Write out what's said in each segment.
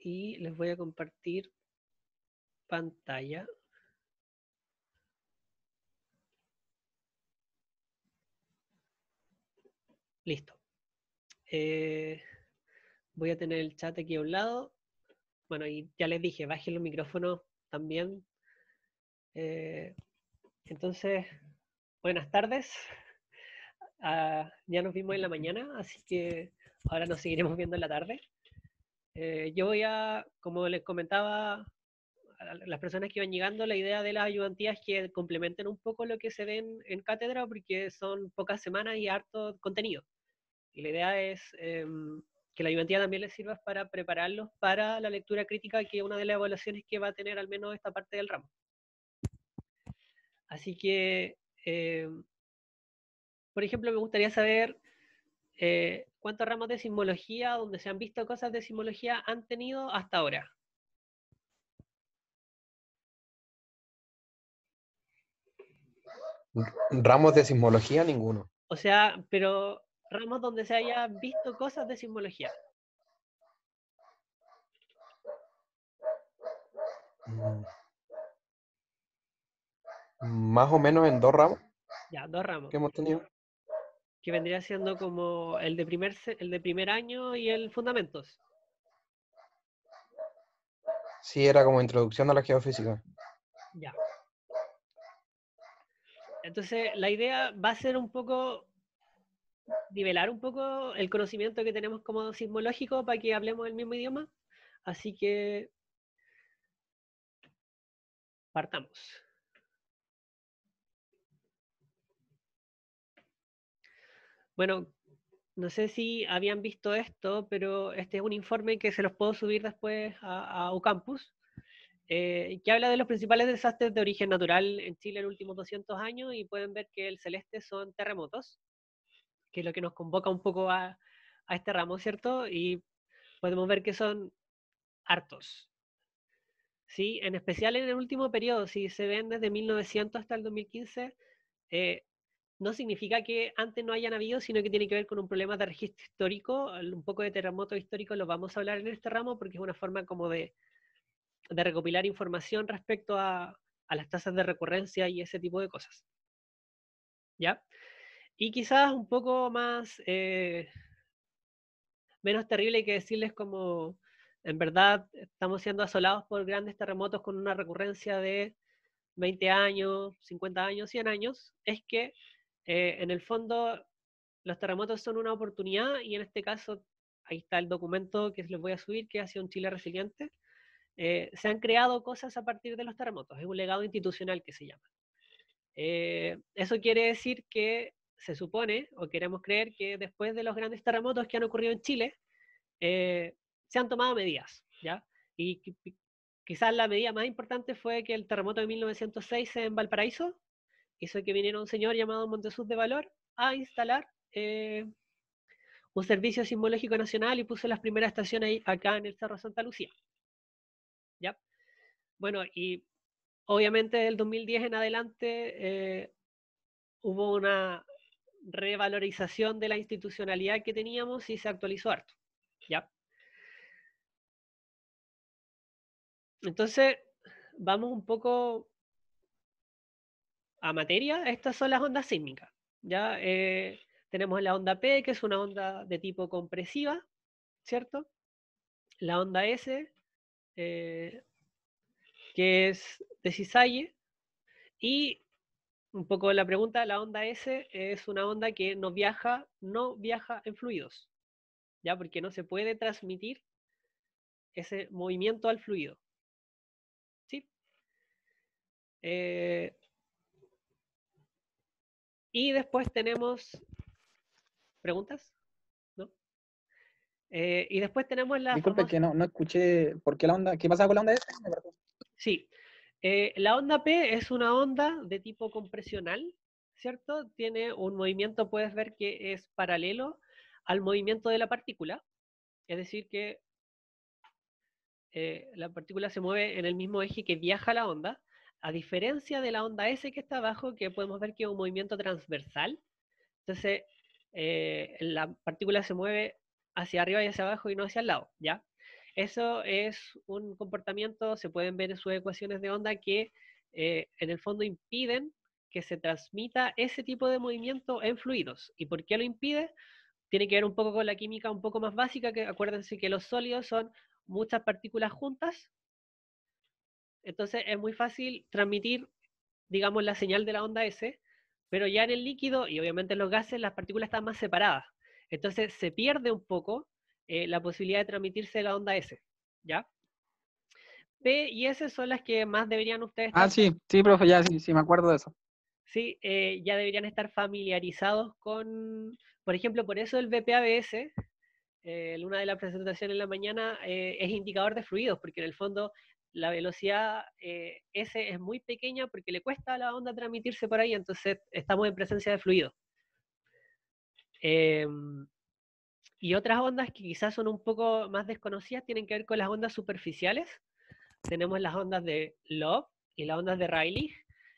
y les voy a compartir pantalla. Listo. Voy a tener el chat aquí a un lado. Bueno, y ya les dije, bajen los micrófonos también. Entonces, buenas tardes. Ya nos vimos en la mañana, así que ahora nos seguiremos viendo en la tarde. Yo voy a, como les comentaba a las personas que iban llegando, la idea de las ayudantías es que complementen un poco lo que se ven en cátedra, porque son pocas semanas y harto contenido. Y la idea es que la ayudantía también les sirva para prepararlos para la lectura crítica, que es una de las evaluaciones que va a tener al menos esta parte del ramo. Así que, por ejemplo, me gustaría saber cuántos ramos de sismología, donde se han visto cosas de sismología, han tenido hasta ahora. Ramos de sismología, ninguno. O sea, pero ramos donde se hayan visto cosas de sismología. Más o menos en 2 ramos Ya, 2 ramos. que hemos tenido. Que vendría siendo como el de primer año y el fundamentos. Sí, era como introducción a la geofísica. Ya. Entonces, la idea va a ser un poco nivelar un poco el conocimiento que tenemos como sismológico para que hablemos el mismo idioma. Así que partamos. Bueno, no sé si habían visto esto, pero este es un informe que se los puedo subir después a Ucampus, que habla de los principales desastres de origen natural en Chile en los últimos 200 años, y pueden ver que el celeste son terremotos, que es lo que nos convoca un poco a este ramo, ¿cierto? Y podemos ver que son hartos. ¿Sí? En especial en el último periodo, si se ven desde 1900 hasta el 2015, eh, no significa que antes no hayan habido, sino que tiene que ver con un problema de registro histórico. Un poco de terremoto histórico lo vamos a hablar en este ramo porque es una forma como de recopilar información respecto a las tasas de recurrencia y ese tipo de cosas. ¿Ya? Y quizás un poco más, menos terrible hay que decirles como, en verdad, estamos siendo asolados por grandes terremotos con una recurrencia de 20 años, 50 años, 100 años, es que en el fondo los terremotos son una oportunidad, y en este caso, ahí está el documento que les voy a subir, que ha sido un Chile resiliente. Se han creado cosas a partir de los terremotos, es un legado institucional que se llama. Eso quiere decir que se supone, o queremos creer, que después de los grandes terremotos que han ocurrido en Chile, se han tomado medidas, ¿ya? Y quizás la medida más importante fue que el terremoto de 1906 en Valparaíso hizo que viniera un señor llamado Montesud de Valor a instalar un servicio sismológico nacional, y puso las primeras estaciones acá en el Cerro Santa Lucía. ¿Ya? Bueno, y obviamente del 2010 en adelante hubo una revalorización de la institucionalidad que teníamos y se actualizó harto. ¿Ya? Entonces, vamos un poco a materia. Estas son las ondas sísmicas. ¿Ya? Tenemos la onda P, que es una onda de tipo compresiva, ¿cierto? La onda S, que es de cisalle, y un poco la pregunta, la onda S es una onda que no viaja en fluidos, ¿ya? Porque no se puede transmitir ese movimiento al fluido, ¿sí? Y después tenemos preguntas, ¿no? Y después tenemos la Disculpe famosa... que no escuché por qué la onda, qué pasa con la onda esa. Sí, la onda P es una onda de tipo compresional, ¿cierto? Tiene un movimiento, puedes ver que es paralelo al movimiento de la partícula, es decir, que la partícula se mueve en el mismo eje que viaja la onda, a diferencia de la onda S que está abajo, que podemos ver que es un movimiento transversal. Entonces, la partícula se mueve hacia arriba y hacia abajo y no hacia el lado, ¿ya? Eso es un comportamiento, se pueden ver en sus ecuaciones de onda, que en el fondo impiden que se transmita ese tipo de movimiento en fluidos. ¿Y por qué lo impide? Tiene que ver un poco con la química un poco más básica, que acuérdense que los sólidos son muchas partículas juntas, entonces es muy fácil transmitir, digamos, la señal de la onda S, pero ya en el líquido y obviamente en los gases las partículas están más separadas. Entonces se pierde un poco la posibilidad de transmitirse la onda S, ¿ya? P y S son las que más deberían ustedes Ah, estar, sí, sí, profe, ya, sí, sí, me acuerdo de eso. sí, ya deberían estar familiarizados con, por ejemplo, por eso el BPABS, en una de las presentaciones en la mañana, es indicador de fluidos, porque en el fondo la velocidad S es muy pequeña porque le cuesta a la onda transmitirse por ahí, entonces estamos en presencia de fluido. Y otras ondas que quizás son un poco más desconocidas tienen que ver con las ondas superficiales. Tenemos las ondas de Love y las ondas de Rayleigh.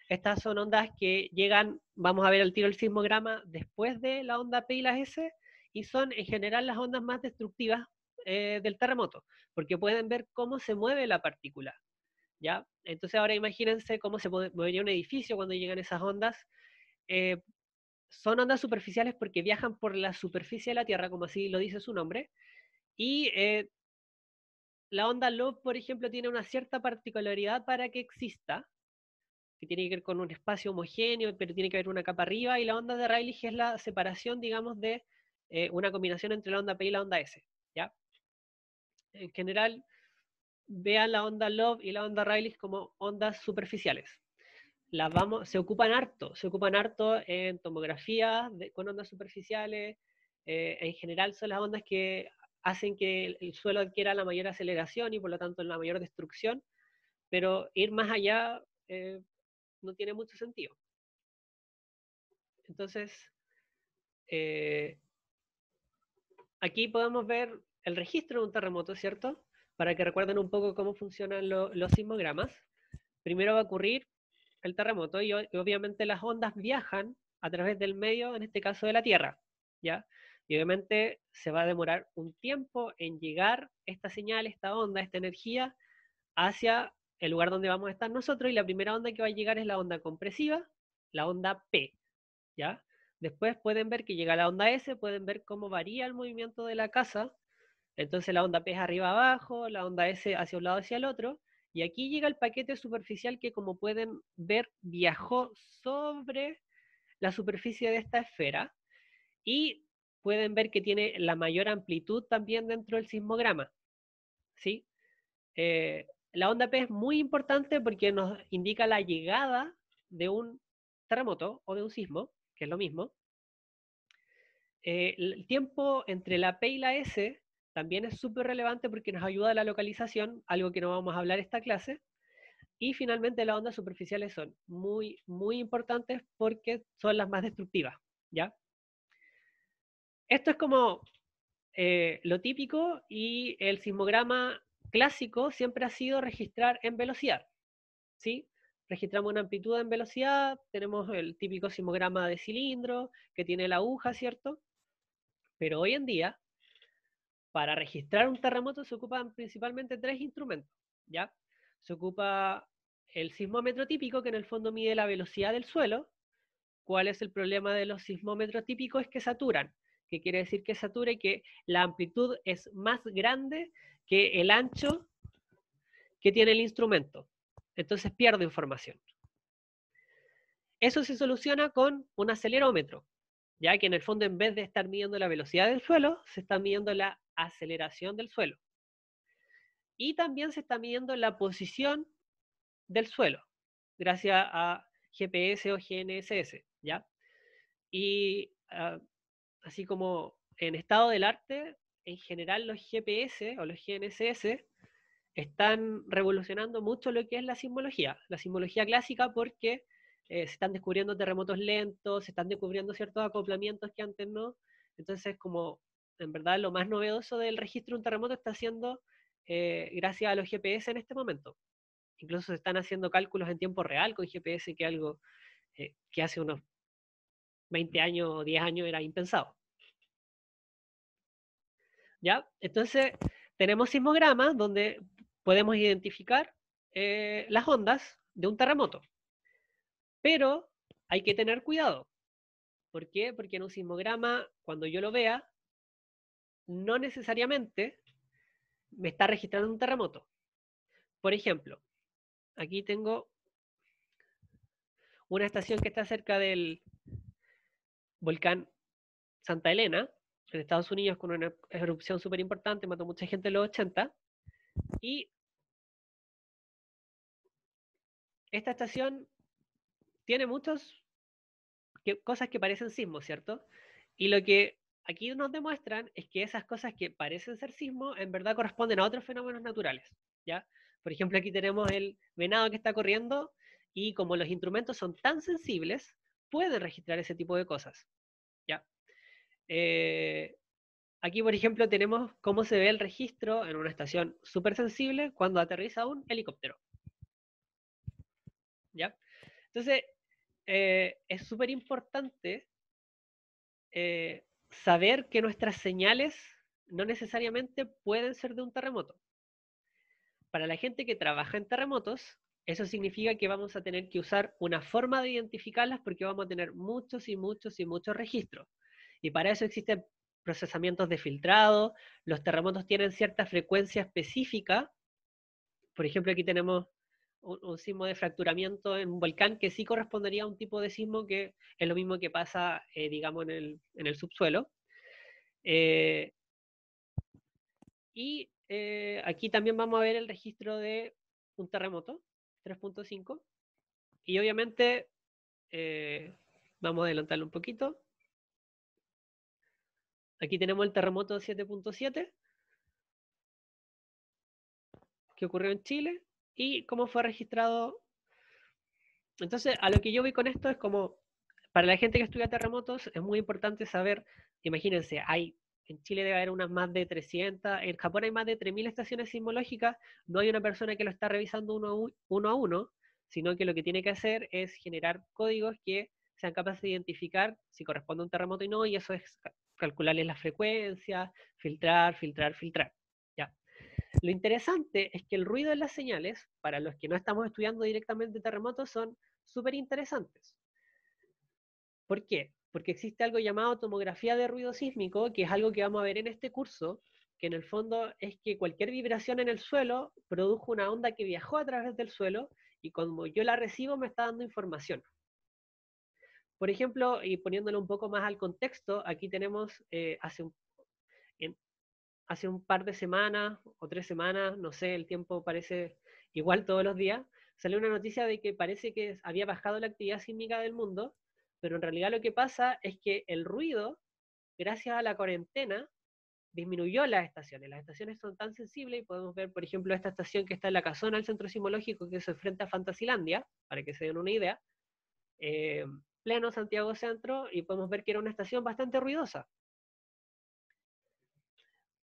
Estas son ondas que llegan, vamos a ver al tiro el sismograma, después de la onda P y la S, y son en general las ondas más destructivas del terremoto, porque pueden ver cómo se mueve la partícula, ¿ya? Entonces ahora imagínense cómo se movería un edificio cuando llegan esas ondas. Eh, Son ondas superficiales porque viajan por la superficie de la Tierra, como así lo dice su nombre, y la onda Love, por ejemplo, tiene una cierta particularidad para que exista, que tiene que ver con un espacio homogéneo, pero tiene que haber una capa arriba, y la onda de Rayleigh es la separación, digamos, de una combinación entre la onda P y la onda S, ¿ya? En general, vean la onda Love y la onda Rayleigh como ondas superficiales. Se ocupan harto en tomografía con ondas superficiales. En general son las ondas que hacen que el suelo adquiera la mayor aceleración y por lo tanto la mayor destrucción, pero ir más allá no tiene mucho sentido. Entonces, eh, aquí podemos ver el registro de un terremoto, ¿cierto? Para que recuerden un poco cómo funcionan los sismogramas. Primero va a ocurrir el terremoto y obviamente las ondas viajan a través del medio, en este caso de la Tierra, ¿ya? Y obviamente se va a demorar un tiempo en llegar esta señal, esta onda, esta energía hacia el lugar donde vamos a estar nosotros, y la primera onda que va a llegar es la onda compresiva, la onda P, ¿ya? Después pueden ver que llega la onda S, pueden ver cómo varía el movimiento de la casa. Entonces la onda P es arriba abajo, la onda S hacia un lado hacia el otro, y aquí llega el paquete superficial que, como pueden ver, viajó sobre la superficie de esta esfera, y pueden ver que tiene la mayor amplitud también dentro del sismograma, ¿sí? La onda P es muy importante porque nos indica la llegada de un terremoto o de un sismo, que es lo mismo. El tiempo entre la P y la S también es súper relevante porque nos ayuda a la localización, algo que no vamos a hablar esta clase. Y finalmente las ondas superficiales son muy, muy importantes porque son las más destructivas, ¿ya? Esto es como lo típico, y el sismograma clásico siempre ha sido registrar en velocidad, ¿sí? Registramos una amplitud en velocidad, tenemos el típico sismograma de cilindro que tiene la aguja, ¿cierto? Pero hoy en día, para registrar un terremoto se ocupan principalmente tres instrumentos, ¿ya? Se ocupa el sismómetro típico, que en el fondo mide la velocidad del suelo. ¿Cuál es el problema de los sismómetros típicos? Es que saturan. ¿Qué quiere decir que satura? Y que la amplitud es más grande que el ancho que tiene el instrumento. Entonces pierde información. Eso se soluciona con un acelerómetro, ya que en el fondo, en vez de estar midiendo la velocidad del suelo, se está midiendo la aceleración del suelo. Y también se está midiendo la posición del suelo, gracias a GPS o GNSS, ¿ya? Y así como en estado del arte, en general los GPS o los GNSS están revolucionando mucho lo que es la sismología clásica, porque se están descubriendo terremotos lentos, se están descubriendo ciertos acoplamientos que antes no. Entonces, como en verdad lo más novedoso del registro de un terremoto está haciendo gracias a los GPS en este momento. Incluso se están haciendo cálculos en tiempo real con GPS, que es algo que hace unos 20 años o 10 años era impensado. ¿Ya? Entonces, tenemos sismogramas donde podemos identificar las ondas de un terremoto. Pero hay que tener cuidado. ¿Por qué? Porque en un sismograma, cuando yo lo vea, no necesariamente me está registrando un terremoto. Por ejemplo, aquí tengo una estación que está cerca del volcán Santa Elena, en Estados Unidos, con una erupción súper importante, mató mucha gente en los 80, y esta estación tiene muchas cosas que parecen sismos, ¿cierto? Y lo que aquí nos demuestran es que esas cosas que parecen ser sismos en verdad corresponden a otros fenómenos naturales, ¿ya? Por ejemplo, aquí tenemos el venado que está corriendo y como los instrumentos son tan sensibles, pueden registrar ese tipo de cosas, ¿ya? Aquí, por ejemplo, tenemos cómo se ve el registro en una estación súper sensible cuando aterriza un helicóptero, ¿ya? Entonces, es súper importante saber que nuestras señales no necesariamente pueden ser de un terremoto. Para la gente que trabaja en terremotos, eso significa que vamos a tener que usar una forma de identificarlas porque vamos a tener muchos y muchos y muchos registros. Y para eso existen procesamientos de filtrado, los terremotos tienen cierta frecuencia específica. Por ejemplo, aquí tenemos un sismo de fracturamiento en un volcán que sí correspondería a un tipo de sismo que es lo mismo que pasa, digamos, en el subsuelo. Y aquí también vamos a ver el registro de un terremoto, 3.5. Y obviamente, vamos a adelantarlo un poquito. Aquí tenemos el terremoto 7.7 que ocurrió en Chile y cómo fue registrado. Entonces, a lo que yo voy con esto es como, para la gente que estudia terremotos, es muy importante saber, imagínense, en Chile debe haber unas más de 300, en Japón hay más de 3.000 estaciones sismológicas, no hay una persona que lo está revisando uno a uno, sino que lo que tiene que hacer es generar códigos que sean capaces de identificar si corresponde a un terremoto y no, y eso es calcularles la frecuencia, filtrar, filtrar, filtrar. ¿Ya? Lo interesante es que el ruido en las señales, para los que no estamos estudiando directamente terremotos, son súper interesantes. ¿Por qué? Porque existe algo llamado tomografía de ruido sísmico, que es algo que vamos a ver en este curso, que en el fondo es que cualquier vibración en el suelo produjo una onda que viajó a través del suelo y como yo la recibo me está dando información. Por ejemplo, y poniéndolo un poco más al contexto, aquí tenemos hace un par de semanas o 3 semanas, no sé, el tiempo parece igual todos los días, salió una noticia de que parece que había bajado la actividad sísmica del mundo, pero en realidad lo que pasa es que el ruido, gracias a la cuarentena, disminuyó las estaciones. Las estaciones son tan sensibles y podemos ver, por ejemplo, esta estación que está en la casona del centro sismológico que se enfrenta a Fantasilandia, para que se den una idea, pleno Santiago Centro, y podemos ver que era una estación bastante ruidosa.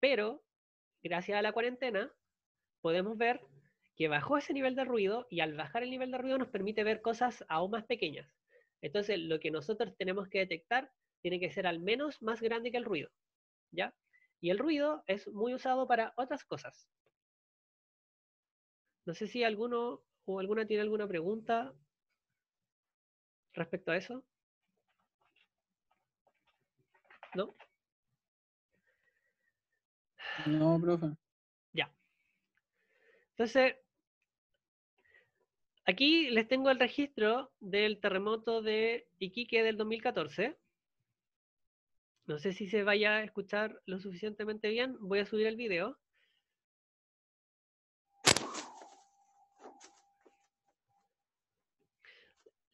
Pero, gracias a la cuarentena, podemos ver que bajó ese nivel de ruido y al bajar el nivel de ruido nos permite ver cosas aún más pequeñas. Entonces, lo que nosotros tenemos que detectar tiene que ser al menos más grande que el ruido, ¿ya? Y el ruido es muy usado para otras cosas. No sé si alguno o alguna tiene alguna pregunta respecto a eso. ¿No? No, profe. Ya. Entonces, aquí les tengo el registro del terremoto de Iquique del 2014. No sé si se vaya a escuchar lo suficientemente bien. Voy a subir el video.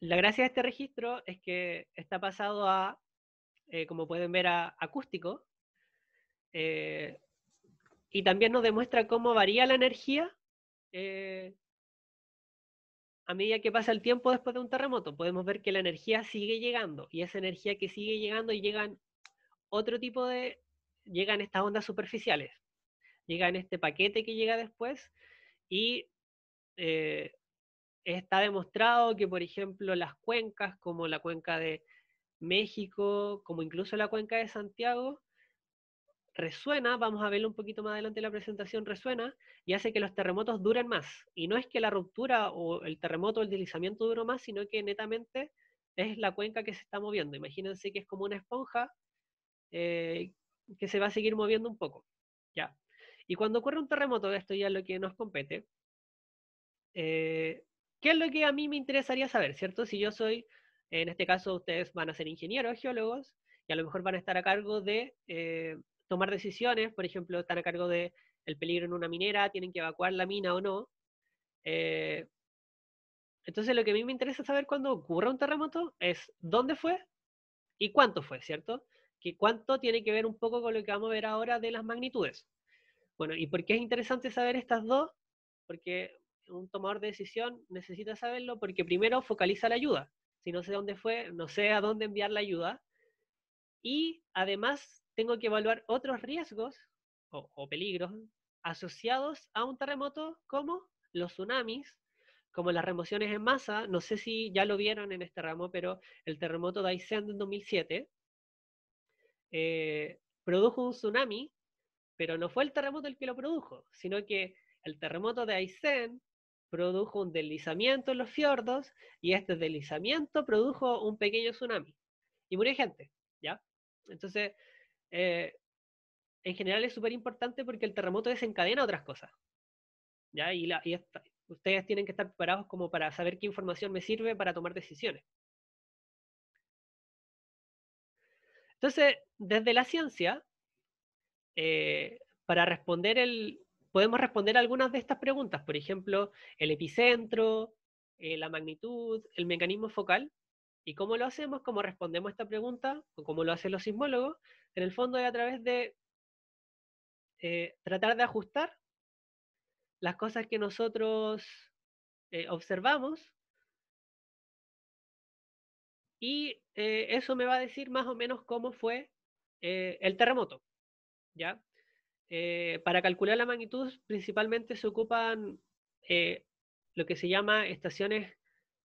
La gracia de este registro es que está pasado a, como pueden ver, a acústico. Y también nos demuestra cómo varía la energía a medida que pasa el tiempo después de un terremoto. Podemos ver que la energía sigue llegando. Y esa energía que sigue llegando y llegan otro tipo de... Llegan estas ondas superficiales. Llegan este paquete que llega después y está demostrado que, por ejemplo, las cuencas, como la cuenca de México, como incluso la cuenca de Santiago, resuena, vamos a verlo un poquito más adelante en la presentación, resuena y hace que los terremotos duren más. Y no es que la ruptura o el terremoto o el deslizamiento dure más, sino que netamente es la cuenca que se está moviendo. Imagínense que es como una esponja que se va a seguir moviendo un poco. ¿Ya? Y cuando ocurre un terremoto, esto ya es lo que nos compete, ¿qué es lo que a mí me interesaría saber, cierto? Si yo soy, en este caso ustedes van a ser ingenieros, geólogos, y a lo mejor van a estar a cargo de tomar decisiones, por ejemplo, están a cargo de el peligro en una minera, tienen que evacuar la mina o no. Entonces lo que a mí me interesa saber cuando ocurra un terremoto es dónde fue y cuánto fue, ¿cierto? Que cuánto tiene que ver un poco con lo que vamos a ver ahora de las magnitudes. Bueno, ¿y por qué es interesante saber estas dos? Porque un tomador de decisión necesita saberlo porque primero focaliza la ayuda. Si no sé dónde fue, no sé a dónde enviar la ayuda. Y además tengo que evaluar otros riesgos o peligros asociados a un terremoto como los tsunamis, como las remociones en masa. No sé si ya lo vieron en este ramo, pero el terremoto de Aysén en 2007 produjo un tsunami, pero no fue el terremoto el que lo produjo, sino que el terremoto de Aysén produjo un deslizamiento en los fiordos y este deslizamiento produjo un pequeño tsunami y murió gente, ¿ya? Entonces, eh, en general es súper importante porque el terremoto desencadena otras cosas, ¿ya? Ustedes tienen que estar preparados como para saber qué información me sirve para tomar decisiones. Entonces, desde la ciencia, para responder podemos responder algunas de estas preguntas, por ejemplo, el epicentro, la magnitud, el mecanismo focal. ¿Y cómo lo hacemos? ¿Cómo respondemos a esta pregunta? ¿O cómo lo hacen los sismólogos? En el fondo es a través de tratar de ajustar las cosas que nosotros observamos y eso me va a decir más o menos cómo fue el terremoto, ¿ya? Para calcular la magnitud principalmente se ocupan lo que se llama estaciones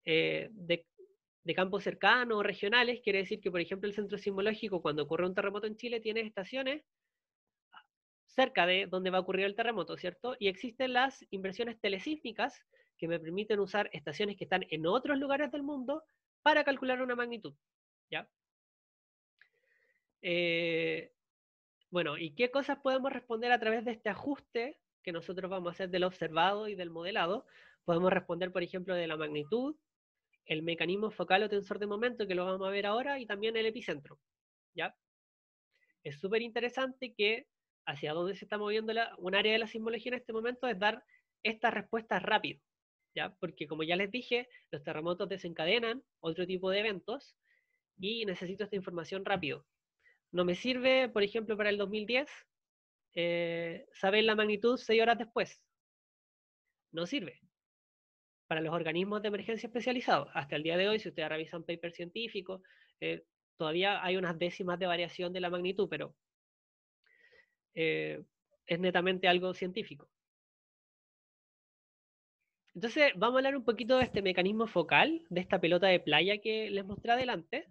de campo cercano o regionales. Quiere decir que, por ejemplo, el centro sismológico, cuando ocurre un terremoto en Chile, tiene estaciones cerca de donde va a ocurrir el terremoto, ¿cierto? Y existen las inversiones telesísmicas que me permiten usar estaciones que están en otros lugares del mundo para calcular una magnitud, ¿ya? Bueno, ¿y qué cosas podemos responder a través de este ajuste que nosotros vamos a hacer del observado y del modelado? Podemos responder, por ejemplo, de la magnitud, el mecanismo focal o tensor de momento, que lo vamos a ver ahora, y también el epicentro, ¿ya? Es súper interesante que hacia dónde se está moviendo un área de la sismología en este momento es dar estas respuestas rápido, ¿ya? Porque como ya les dije, los terremotos desencadenan otro tipo de eventos y necesito esta información rápido. No me sirve, por ejemplo, para el 2010, saber la magnitud 6 horas después. No sirve. Para los organismos de emergencia especializados, hasta el día de hoy, si ustedes revisan papers científicos, todavía hay unas décimas de variación de la magnitud, pero es netamente algo científico. Entonces, vamos a hablar un poquito de este mecanismo focal, de esta pelota de playa que les mostré adelante,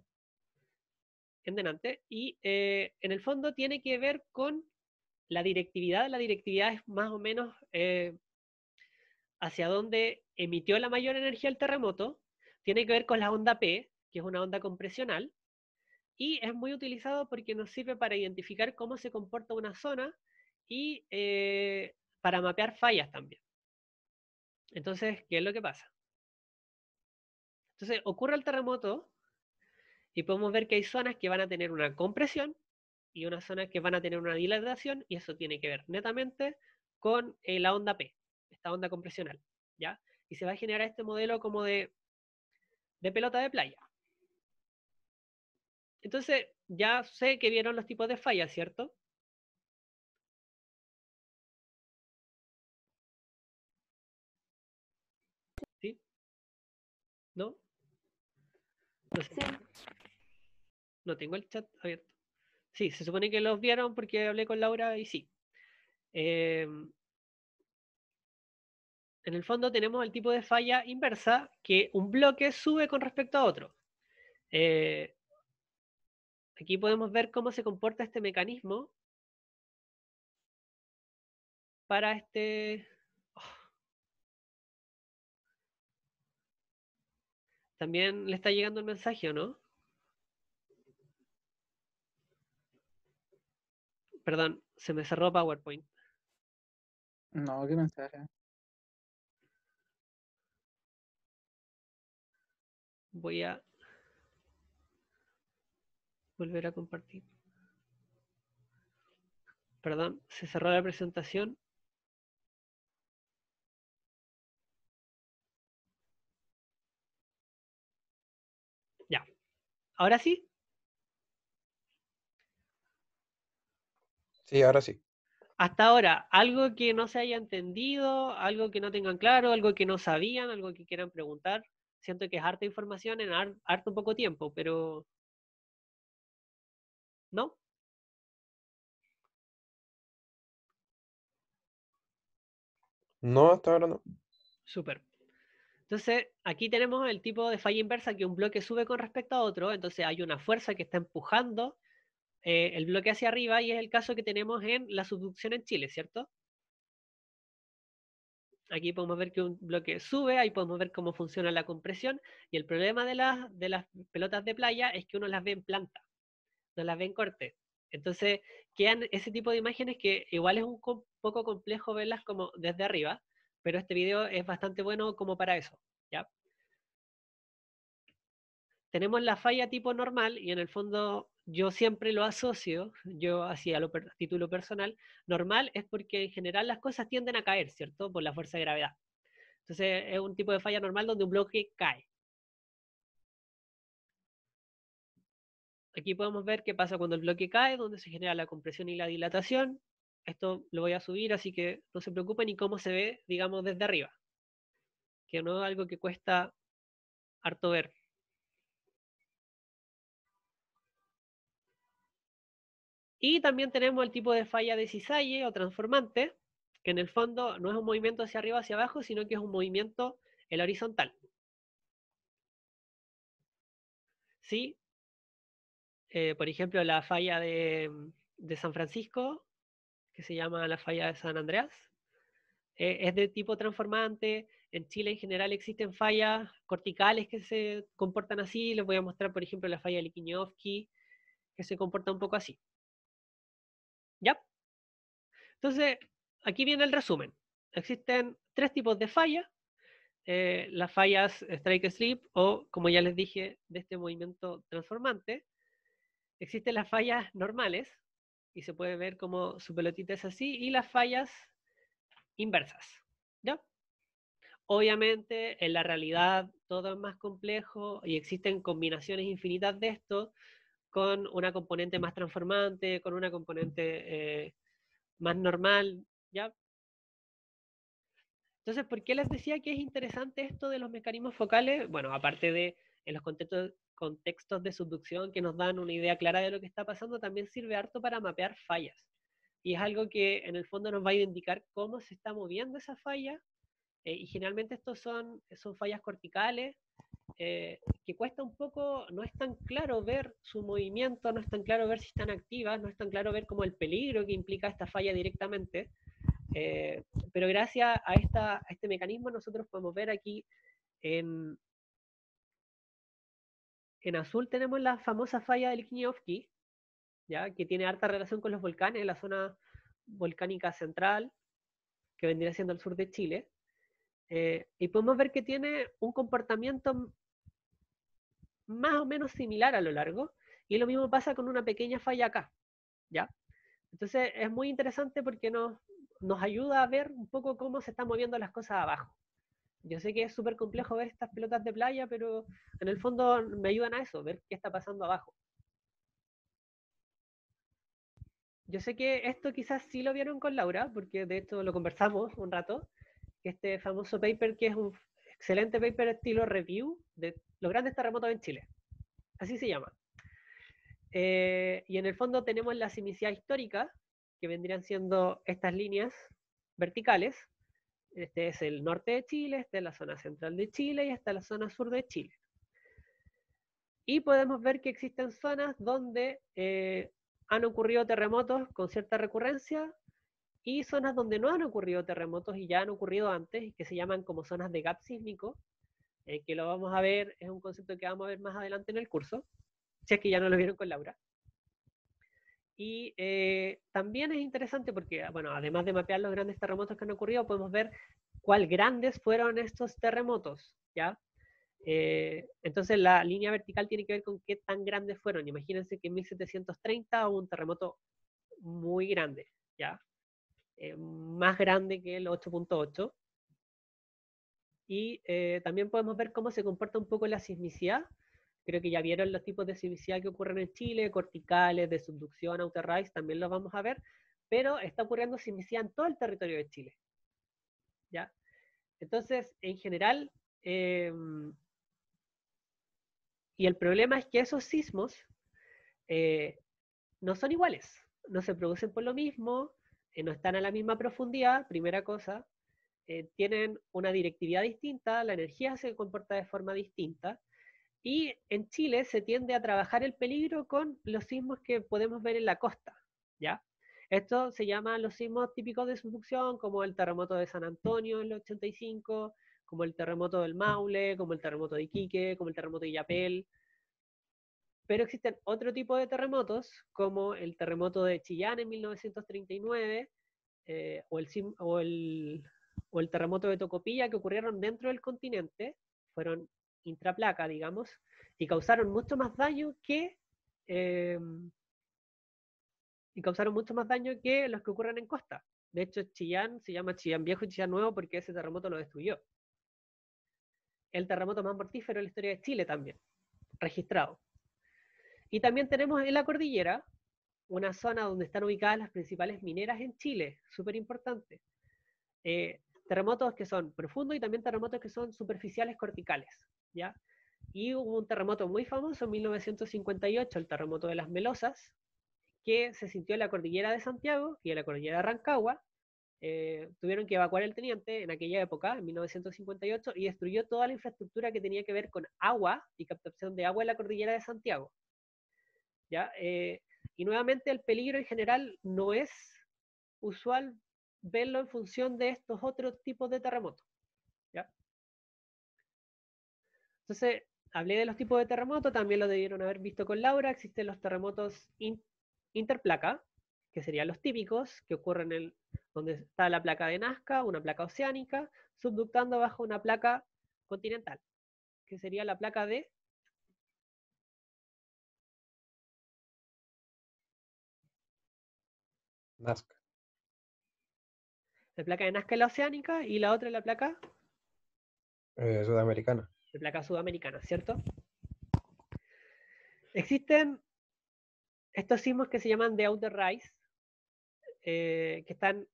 y en el fondo tiene que ver con la directividad. La directividad es más o menos hacia dónde emitió la mayor energía el terremoto, tiene que ver con la onda P, que es una onda compresional, y es muy utilizado porque nos sirve para identificar cómo se comporta una zona y para mapear fallas también. Entonces, ¿qué es lo que pasa? Entonces, ocurre el terremoto y podemos ver que hay zonas que van a tener una compresión y unas zonas que van a tener una dilatación, y eso tiene que ver netamente con la onda P, esta onda compresional, ¿ya? Y se va a generar este modelo como de pelota de playa. Entonces, ya sé que vieron los tipos de fallas, ¿cierto? ¿Sí? ¿No? No sé. No tengo el chat abierto. Sí, se supone que los vieron porque hablé con Laura y sí. En el fondo tenemos el tipo de falla inversa, que un bloque sube con respecto a otro. Aquí podemos ver cómo se comporta este mecanismo para este... También le está llegando el mensaje, ¿o no? Perdón, se me cerró PowerPoint. No, qué mensaje. Voy a volver a compartir. Perdón, se cerró la presentación. Ya. ¿Ahora sí? Sí, ahora sí. Hasta ahora, algo que no se haya entendido, algo que no tengan claro, algo que no sabían, algo que quieran preguntar. Siento que es harta información en harto poco tiempo, pero ¿no? No, hasta ahora no. Súper. Entonces, aquí tenemos el tipo de falla inversa que un bloque sube con respecto a otro, entonces hay una fuerza que está empujando el bloque hacia arriba y es el caso que tenemos en la subducción en Chile, ¿cierto? Aquí podemos ver que un bloque sube, ahí podemos ver cómo funciona la compresión y el problema de las pelotas de playa es que uno las ve en planta, no las ve en corte. Entonces, quedan ese tipo de imágenes que igual es un poco complejo verlas como desde arriba, pero este video es bastante bueno como para eso, ¿ya? Tenemos la falla tipo normal y en el fondo yo siempre lo asocio, yo hacia título personal, normal es porque en general las cosas tienden a caer, ¿cierto? Por la fuerza de gravedad. Entonces es un tipo de falla normal donde un bloque cae. Aquí podemos ver qué pasa cuando el bloque cae, donde se genera la compresión y la dilatación. Esto lo voy a subir, así que no se preocupen ni cómo se ve, digamos, desde arriba, que no es algo que cuesta harto ver. Y también tenemos el tipo de falla de cisalle o transformante, que en el fondo no es un movimiento hacia arriba o hacia abajo, sino que es un movimiento en la horizontal. ¿Sí? Por ejemplo, la falla de San Francisco, que se llama la falla de San Andreas, es de tipo transformante. En Chile en general existen fallas corticales que se comportan así. Les voy a mostrar, por ejemplo, la falla de Liquiñovsky, que se comporta un poco así. ¿Ya? Entonces, aquí viene el resumen. Existen tres tipos de fallas. Las fallas strike slip o, como ya les dije, de este movimiento transformante. Existen las fallas normales y se puede ver como su pelotita es así y las fallas inversas. ¿Ya? Obviamente, en la realidad todo es más complejo y existen combinaciones infinitas de esto con una componente más transformante, con una componente más normal, ¿ya? Entonces, ¿por qué les decía que es interesante esto de los mecanismos focales? Bueno, aparte de en los contextos de subducción que nos dan una idea clara de lo que está pasando, también sirve harto para mapear fallas. Y es algo que en el fondo nos va a indicar cómo se está moviendo esa falla. Y generalmente estos son fallas corticales, que cuesta un poco, no es tan claro ver su movimiento, no es tan claro ver si están activas, no es tan claro ver como el peligro que implica esta falla directamente. Eh, pero gracias a este mecanismo nosotros podemos ver aquí en, en azul tenemos la famosa falla del Liquiñovsky, ¿ya? Que tiene harta relación con los volcanes, la zona volcánica central, que vendría siendo el sur de Chile. Y podemos ver que tiene un comportamiento más o menos similar a lo largo, y lo mismo pasa con una pequeña falla acá, ¿ya? Entonces es muy interesante porque nos ayuda a ver un poco cómo se están moviendo las cosas abajo. Yo sé que es súper complejo ver estas pelotas de playa, pero en el fondo me ayudan a eso, ver qué está pasando abajo. Yo sé que esto quizás sí lo vieron con Laura, porque de esto lo conversamos un rato, este famoso paper que es un excelente paper estilo review de los grandes terremotos en Chile. Así se llama. Y en el fondo tenemos la sismicidad histórica, que vendrían siendo estas líneas verticales. Este es el norte de Chile, esta es la zona central de Chile y esta es la zona sur de Chile. Y podemos ver que existen zonas donde han ocurrido terremotos con cierta recurrencia y zonas donde no han ocurrido terremotos y ya han ocurrido antes, que se llaman como zonas de gap sísmico, que lo vamos a ver, es un concepto que vamos a ver más adelante en el curso, si es que ya no lo vieron con Laura. Y también es interesante porque, bueno, además de mapear los grandes terremotos que han ocurrido, podemos ver cuál grandes fueron estos terremotos, ¿ya? Entonces la línea vertical tiene que ver con qué tan grandes fueron. Imagínense que en 1730 hubo un terremoto muy grande, ¿ya? Más grande que el 8.8. Y también podemos ver cómo se comporta un poco la sismicidad. Creo que ya vieron los tipos de sismicidad que ocurren en Chile, corticales, de subducción, outer-rise, también los vamos a ver, pero está ocurriendo sismicidad en todo el territorio de Chile, ¿ya? Entonces, en general, y el problema es que esos sismos no son iguales, no se producen por lo mismo, no están a la misma profundidad, primera cosa, tienen una directividad distinta, la energía se comporta de forma distinta, y en Chile se tiende a trabajar el peligro con los sismos que podemos ver en la costa, ¿ya? Esto se llama los sismos típicos de subducción, como el terremoto de San Antonio en el 85, como el terremoto del Maule, como el terremoto de Iquique, como el terremoto de Illapel. Pero existen otro tipo de terremotos, como el terremoto de Chillán en 1939, o el terremoto de Tocopilla, que ocurrieron dentro del continente, fueron intraplaca, digamos, y causaron mucho más daño que los que ocurren en costa. De hecho, Chillán se llama Chillán Viejo y Chillán Nuevo porque ese terremoto lo destruyó. El terremoto más mortífero en la historia de Chile también, registrado. Y también tenemos en la cordillera una zona donde están ubicadas las principales mineras en Chile, súper importante. Terremotos que son profundos y también terremotos que son superficiales corticales, ¿ya? Y hubo un terremoto muy famoso en 1958, el terremoto de las Melosas, que se sintió en la cordillera de Santiago y en la cordillera de Rancagua. Tuvieron que evacuar el teniente en aquella época, en 1958, y destruyó toda la infraestructura que tenía que ver con agua y captación de agua en la cordillera de Santiago, ¿ya? Y nuevamente el peligro en general no es usual verlo en función de estos otros tipos de terremotos, ¿ya? Entonces, hablé de los tipos de terremotos, también lo debieron haber visto con Laura. Existen los terremotos interplaca, que serían los típicos, que ocurren donde está la placa de Nazca, una placa oceánica, subductando bajo una placa continental, que sería la placa de Nazca. la placa de Nazca es la oceánica y la otra es la placa Sudamericana. de placa sudamericana, ¿cierto? Existen estos sismos que se llaman de outer rise, que están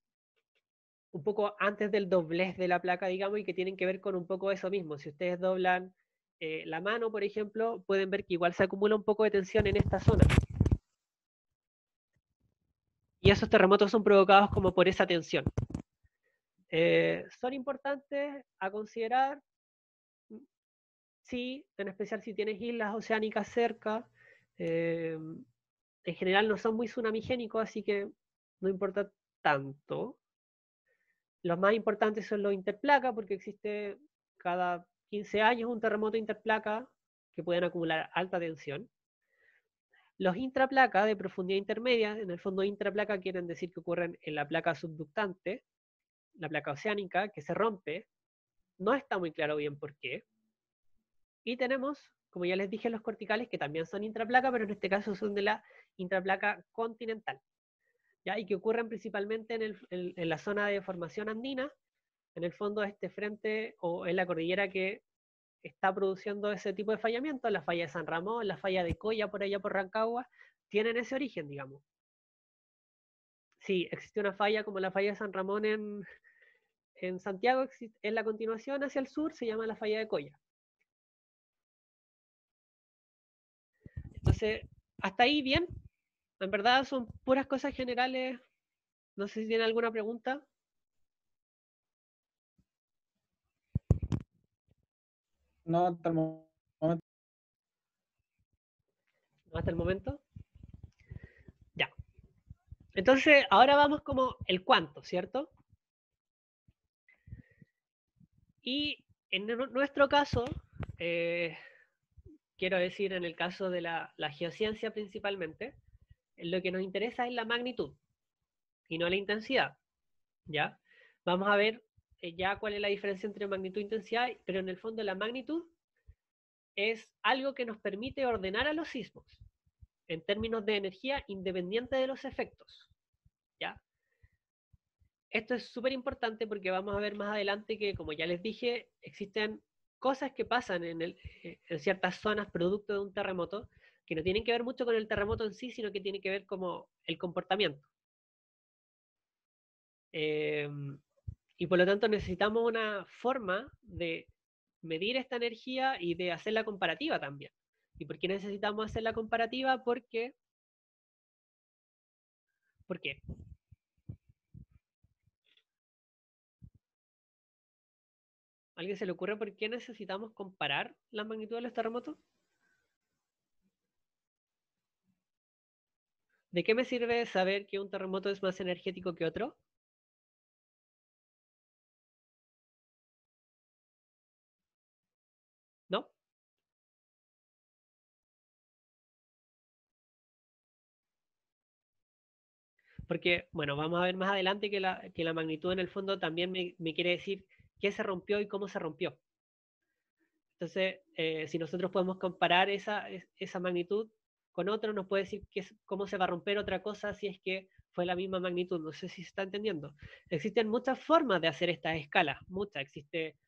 un poco antes del doblez de la placa, digamos, y que tienen que ver con un poco eso mismo. Si ustedes doblan la mano, por ejemplo, pueden ver que igual se acumula un poco de tensión en esta zona. Y esos terremotos son provocados como por esa tensión. Son importantes a considerar, sí, en especial si tienes islas oceánicas cerca. En general no son muy tsunamigénicos, así que no importa tanto. Los más importantes son los interplaca, porque existe cada 15 años un terremoto interplaca que pueden acumular alta tensión. Los intraplaca de profundidad intermedia, en el fondo intraplaca quieren decir que ocurren en la placa subductante, la placa oceánica, que se rompe. No está muy claro bien por qué. Y tenemos, como ya les dije, los corticales, que también son intraplaca, pero en este caso son de la intraplaca continental, ¿ya? Y que ocurren principalmente en la zona de formación andina, en el fondo este frente o en la cordillera que está produciendo ese tipo de fallamiento, la falla de San Ramón, la falla de Coya por allá por Rancagua, tienen ese origen, digamos. Sí, existe una falla como la falla de San Ramón en Santiago, en la continuación hacia el sur se llama la falla de Coya. Entonces, hasta ahí bien. En verdad son puras cosas generales. No sé si tienen alguna pregunta. No, hasta el momento. ¿No hasta el momento? Ya. Entonces, ahora vamos como el cuánto, ¿cierto? Y en nuestro caso, quiero decir en el caso de la geociencia principalmente, lo que nos interesa es la magnitud y no la intensidad, ¿ya? Vamos a ver ya cuál es la diferencia entre magnitud e intensidad, pero en el fondo la magnitud es algo que nos permite ordenar a los sismos en términos de energía independiente de los efectos, ¿ya? Esto es súper importante porque vamos a ver más adelante que, como ya les dije, existen cosas que pasan en ciertas zonas producto de un terremoto que no tienen que ver mucho con el terremoto en sí, sino que tienen que ver como el comportamiento. Y por lo tanto necesitamos una forma de medir esta energía y de hacerla comparativa también. ¿Y por qué necesitamos hacer la comparativa? ¿Por qué? ¿A alguien se le ocurre por qué necesitamos comparar la magnitud de los terremotos? ¿De qué me sirve saber que un terremoto es más energético que otro? ¿No? Porque, bueno, vamos a ver más adelante que la magnitud en el fondo también me quiere decir qué se rompió y cómo se rompió. Entonces, si nosotros podemos comparar esa magnitud con otro, nos puede decir cómo se va a romper otra cosa si es que fue la misma magnitud. No sé si se está entendiendo. Existen muchas formas de hacer estas escalas, muchas. Existe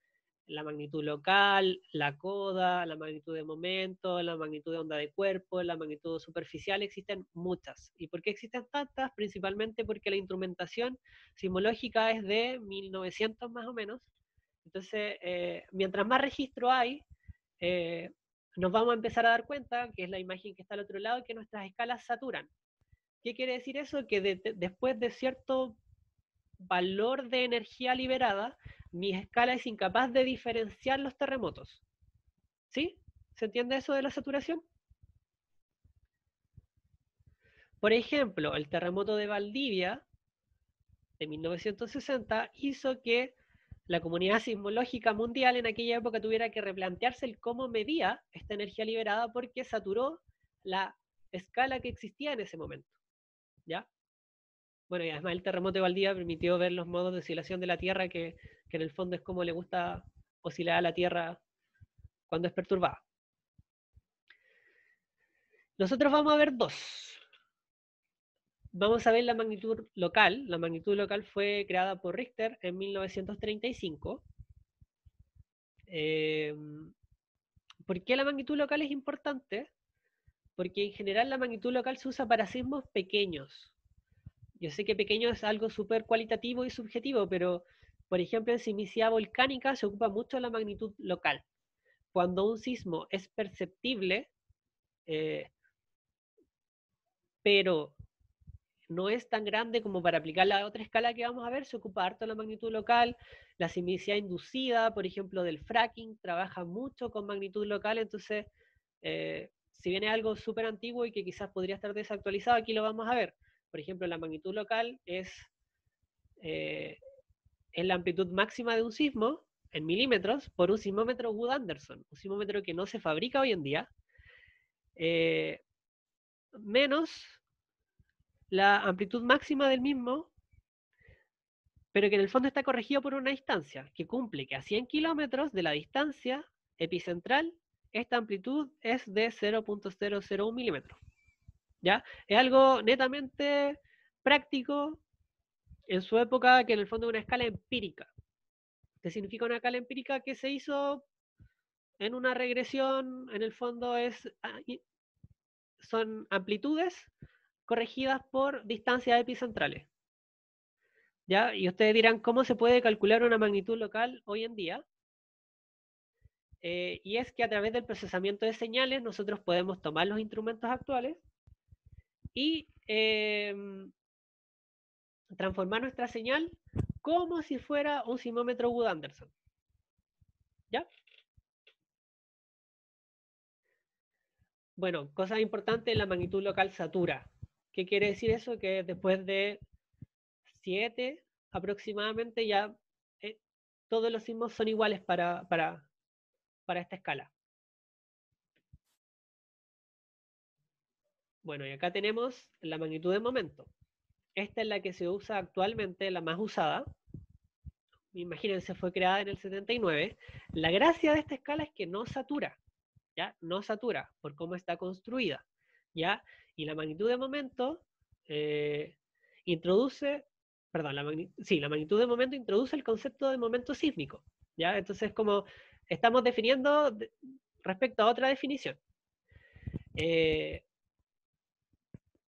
la magnitud local, la coda, la magnitud de momento, la magnitud de onda de cuerpo, la magnitud superficial, existen muchas. ¿Y por qué existen tantas? Principalmente porque la instrumentación sismológica es de 1900 más o menos. Entonces, mientras más registro hay, eh, nos vamos a empezar a dar cuenta, que es la imagen que está al otro lado, que nuestras escalas saturan. ¿Qué quiere decir eso? Que después de cierto valor de energía liberada, mi escala es incapaz de diferenciar los terremotos. ¿Sí? ¿Se entiende eso de la saturación? Por ejemplo, el terremoto de Valdivia de 1960 hizo que la comunidad sismológica mundial en aquella época tuviera que replantearse el cómo medía esta energía liberada porque saturó la escala que existía en ese momento. ¿Ya? Bueno, y además el terremoto de Valdivia permitió ver los modos de oscilación de la Tierra, que en el fondo es como le gusta oscilar a la Tierra cuando es perturbada. Nosotros vamos a ver dos. Vamos a ver la magnitud local. La magnitud local fue creada por Richter en 1935. ¿Por qué la magnitud local es importante? Porque en general la magnitud local se usa para sismos pequeños. Yo sé que pequeño es algo súper cualitativo y subjetivo, pero por ejemplo en sismicidad volcánica se ocupa mucho la magnitud local. Cuando un sismo es perceptible, pero no es tan grande como para aplicar la otra escala que vamos a ver, se ocupa harto la magnitud local, la sismicidad inducida, por ejemplo, del fracking, trabaja mucho con magnitud local, entonces, si bien es algo súper antiguo y que quizás podría estar desactualizado, aquí lo vamos a ver. Por ejemplo, la magnitud local es la amplitud máxima de un sismo en milímetros por un sismómetro Wood-Anderson, un sismómetro que no se fabrica hoy en día, menos la amplitud máxima del mismo, pero que en el fondo está corregido por una distancia que cumple que a 100 kilómetros de la distancia epicentral, esta amplitud es de 0.001 milímetros. ¿Ya? Es algo netamente práctico en su época, que en el fondo es una escala empírica. ¿Qué significa una escala empírica? Que se hizo en una regresión, en el fondo son amplitudes corregidas por distancias epicentrales. ¿Ya? Y ustedes dirán, ¿cómo se puede calcular una magnitud local hoy en día? Y es que a través del procesamiento de señales nosotros podemos tomar los instrumentos actuales y transformar nuestra señal como si fuera un sismómetro Wood-Anderson. ¿Ya? Bueno, cosas importantes, la magnitud local satura. ¿Qué quiere decir eso? Que después de 7 aproximadamente ya todos los sismos son iguales para esta escala. Bueno, y acá tenemos la magnitud de momento. Esta es la que se usa actualmente, la más usada. Imagínense, fue creada en el 79. La gracia de esta escala es que no satura, ¿ya? No satura por cómo está construida, ¿ya? Y la magnitud de momento introduce, perdón, la magnitud de momento introduce el concepto de momento sísmico, ¿ya? Entonces, como estamos definiendo respecto a otra definición.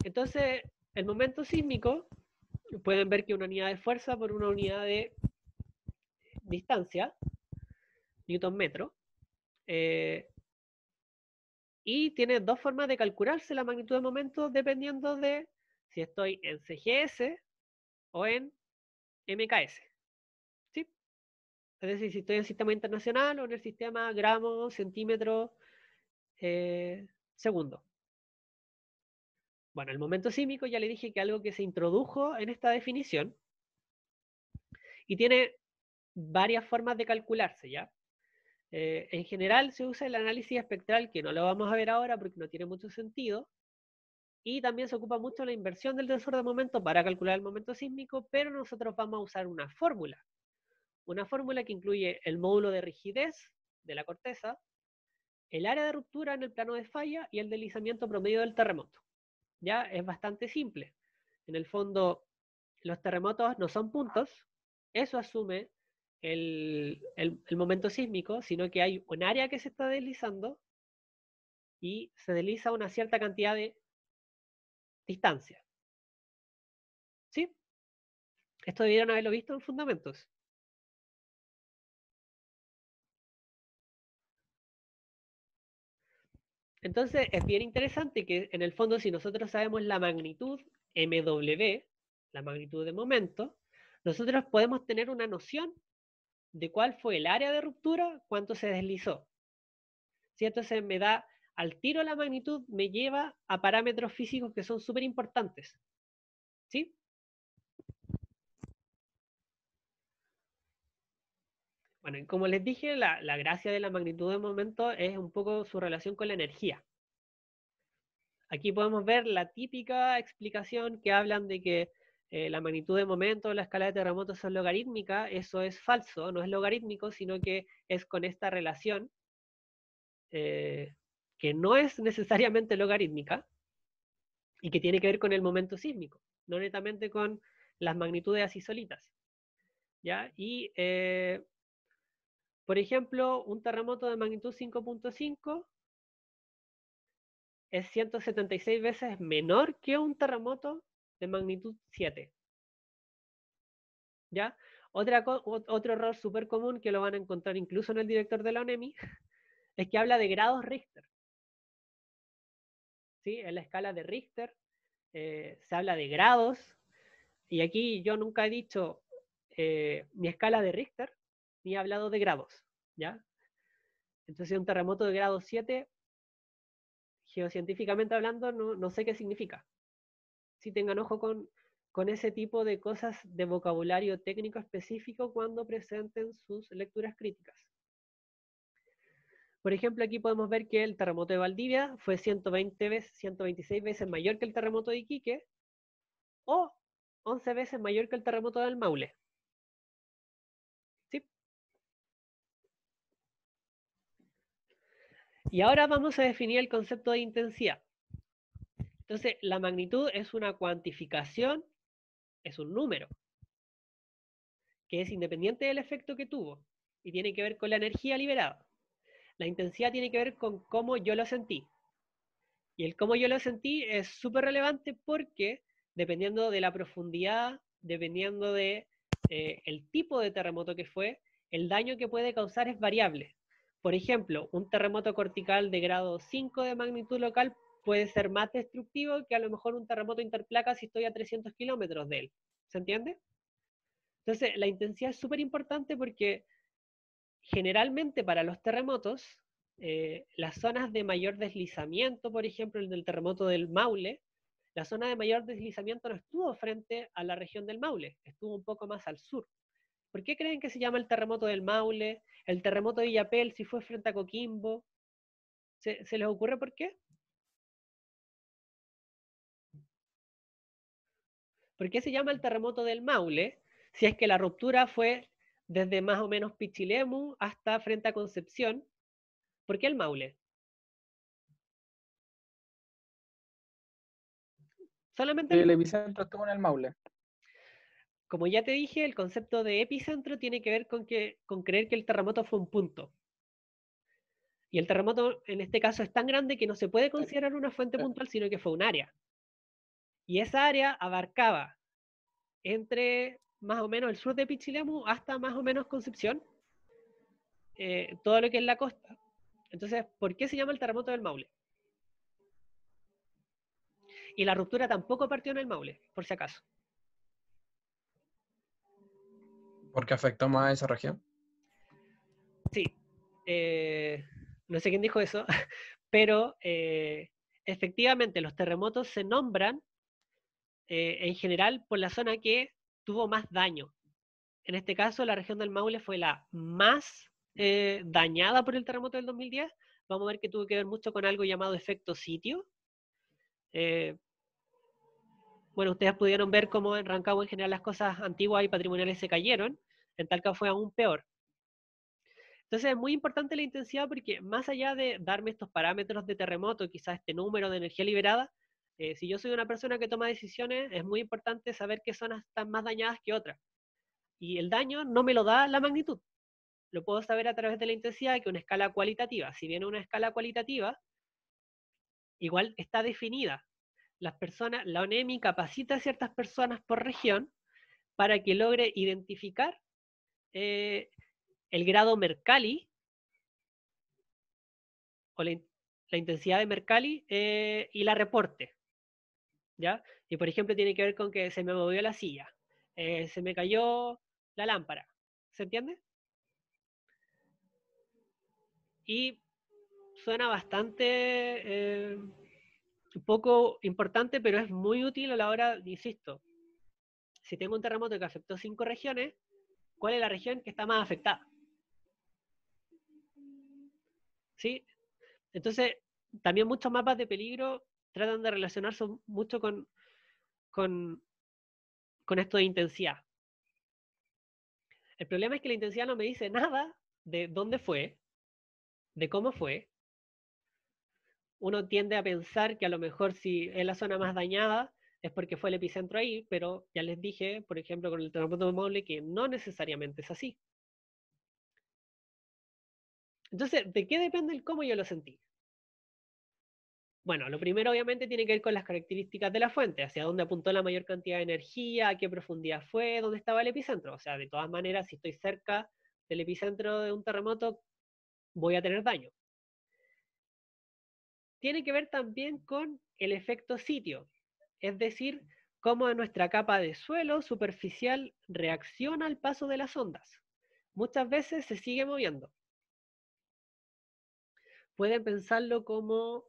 Entonces, el momento sísmico, pueden ver que una unidad de fuerza por una unidad de distancia, newton metro, y tiene dos formas de calcularse la magnitud de momento dependiendo de si estoy en CGS o en MKS. ¿Sí? Es decir, si estoy en el sistema internacional o en el sistema gramo, centímetro, segundo. Bueno, el momento sísmico ya le dije que algo que se introdujo en esta definición y tiene varias formas de calcularse, ¿ya? En general se usa el análisis espectral, que no lo vamos a ver ahora porque no tiene mucho sentido, y también se ocupa mucho la inversión del tensor de momento para calcular el momento sísmico, pero nosotros vamos a usar una fórmula que incluye el módulo de rigidez de la corteza, el área de ruptura en el plano de falla y el deslizamiento promedio del terremoto. Ya es bastante simple. En el fondo, los terremotos no son puntos, eso asume el momento sísmico, sino que hay un área que se está deslizando y se desliza una cierta cantidad de distancia. ¿Sí? Esto debieron haberlo visto en fundamentos. Entonces es bien interesante que en el fondo, si nosotros sabemos la magnitud MW, la magnitud de momento, nosotros podemos tener una noción de cuál fue el área de ruptura, cuánto se deslizó. ¿Sí? Entonces me da al tiro la magnitud, me lleva a parámetros físicos que son súper importantes. ¿Sí? Bueno, y como les dije, la gracia de la magnitud de momento es un poco su relación con la energía. Aquí podemos ver la típica explicación que hablan de que la magnitud de momento, la escala de terremotos son logarítmica. Eso es falso, no es logarítmico, sino que es con esta relación que no es necesariamente logarítmica y que tiene que ver con el momento sísmico, no netamente con las magnitudes así solitas. ¿Ya? Y, por ejemplo, un terremoto de magnitud 5.5 es 176 veces menor que un terremoto de magnitud 7. ¿Ya? Otro error súper común que lo van a encontrar incluso en el director de la ONEMI es que habla de grados Richter. ¿Sí? En la escala de Richter se habla de grados, y aquí yo nunca he dicho ni escala de Richter, ni he hablado de grados. ¿Ya? Entonces un terremoto de grado 7, geocientíficamente hablando, no sé qué significa. Si tengan ojo con ese tipo de cosas de vocabulario técnico específico cuando presenten sus lecturas críticas. Por ejemplo, aquí podemos ver que el terremoto de Valdivia fue 126 veces mayor que el terremoto de Iquique o 11 veces mayor que el terremoto del Maule. ¿Sí? Y ahora vamos a definir el concepto de intensidad. Entonces, la magnitud es una cuantificación, es un número, que es independiente del efecto que tuvo y tiene que ver con la energía liberada. La intensidad tiene que ver con cómo yo lo sentí. Y el cómo yo lo sentí es súper relevante porque dependiendo de la profundidad, dependiendo de el tipo de terremoto que fue, el daño que puede causar es variable. Por ejemplo, un terremoto cortical de grado 5 de magnitud local puede ser más destructivo que a lo mejor un terremoto interplaca si estoy a 300 kilómetros de él. ¿Se entiende? Entonces, la intensidad es súper importante porque generalmente para los terremotos, las zonas de mayor deslizamiento, por ejemplo, el del terremoto del Maule, la zona de mayor deslizamiento no estuvo frente a la región del Maule, estuvo un poco más al sur. ¿Por qué creen que se llama el terremoto del Maule? El terremoto de Illapel, si fue frente a Coquimbo. ¿Se les ocurre por qué? ¿Por qué se llama el terremoto del Maule? Si es que la ruptura fue desde más o menos Pichilemu hasta frente a Concepción. ¿Por qué el Maule? Solamente El epicentro estuvo en el Maule. como ya te dije, el concepto de epicentro tiene que ver con creer que el terremoto fue un punto. Y el terremoto en este caso es tan grande que no se puede considerar una fuente puntual, sino que fue un área. Y esa área abarcaba entre más o menos el sur de Pichilemu hasta más o menos Concepción, todo lo que es la costa. Entonces, ¿por qué se llama el terremoto del Maule? Y la ruptura tampoco partió en el Maule, por si acaso. ¿Por qué afectó más a esa región? Sí. No sé quién dijo eso, pero efectivamente los terremotos se nombran en general por la zona que tuvo más daño. En este caso, la región del Maule fue la más dañada por el terremoto del 2010. Vamos a ver que tuvo que ver mucho con algo llamado efecto sitio. Bueno, ustedes pudieron ver cómo en Rancagua en general las cosas antiguas y patrimoniales se cayeron. En Talca fue aún peor. Entonces es muy importante la intensidad porque más allá de darme estos parámetros de terremoto, quizás este número de energía liberada, si yo soy una persona que toma decisiones, es muy importante saber qué zonas están más dañadas que otras. Y el daño no me lo da la magnitud. Lo puedo saber a través de la intensidad, que una escala cualitativa. Si bien una escala cualitativa, igual está definida. Las personas, la ONEMI capacita a ciertas personas por región para que logre identificar el grado Mercalli o la intensidad de Mercalli y la reporte. ¿Ya? Y por ejemplo tiene que ver con que se me movió la silla, se me cayó la lámpara. ¿Se entiende? Y suena bastante poco importante, pero es muy útil a la hora, insisto, si tengo un terremoto que afectó 5 regiones, ¿cuál es la región que está más afectada? ¿Sí? Entonces, también muchos mapas de peligro tratan de relacionarse mucho con, con esto de intensidad. El problema es que la intensidad no me dice nada de dónde fue, de cómo fue. Uno tiende a pensar que a lo mejor si es la zona más dañada es porque fue el epicentro ahí, pero ya les dije, por ejemplo, con el terremoto de Maule, que no necesariamente es así. Entonces, ¿de qué depende el cómo yo lo sentí? Bueno, lo primero obviamente tiene que ver con las características de la fuente, hacia dónde apuntó la mayor cantidad de energía, a qué profundidad fue, dónde estaba el epicentro. O sea, de todas maneras, si estoy cerca del epicentro de un terremoto, voy a tener daño. Tiene que ver también con el efecto sitio, es decir, cómo nuestra capa de suelo superficial reacciona al paso de las ondas. Muchas veces se sigue moviendo. Pueden pensarlo como,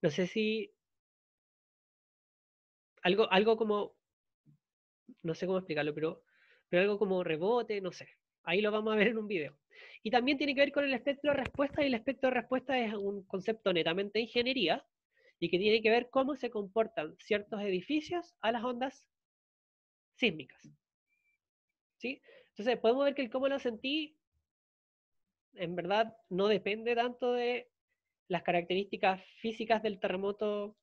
no sé si, algo como, no sé cómo explicarlo, pero algo como rebote, no sé. Ahí lo vamos a ver en un video. Y también tiene que ver con el espectro de respuesta, y el espectro de respuesta es un concepto netamente de ingeniería, y que tiene que ver cómo se comportan ciertos edificios a las ondas sísmicas. ¿Sí? Entonces, podemos ver que el cómo lo sentí, en verdad, no depende tanto de las características físicas del terremoto,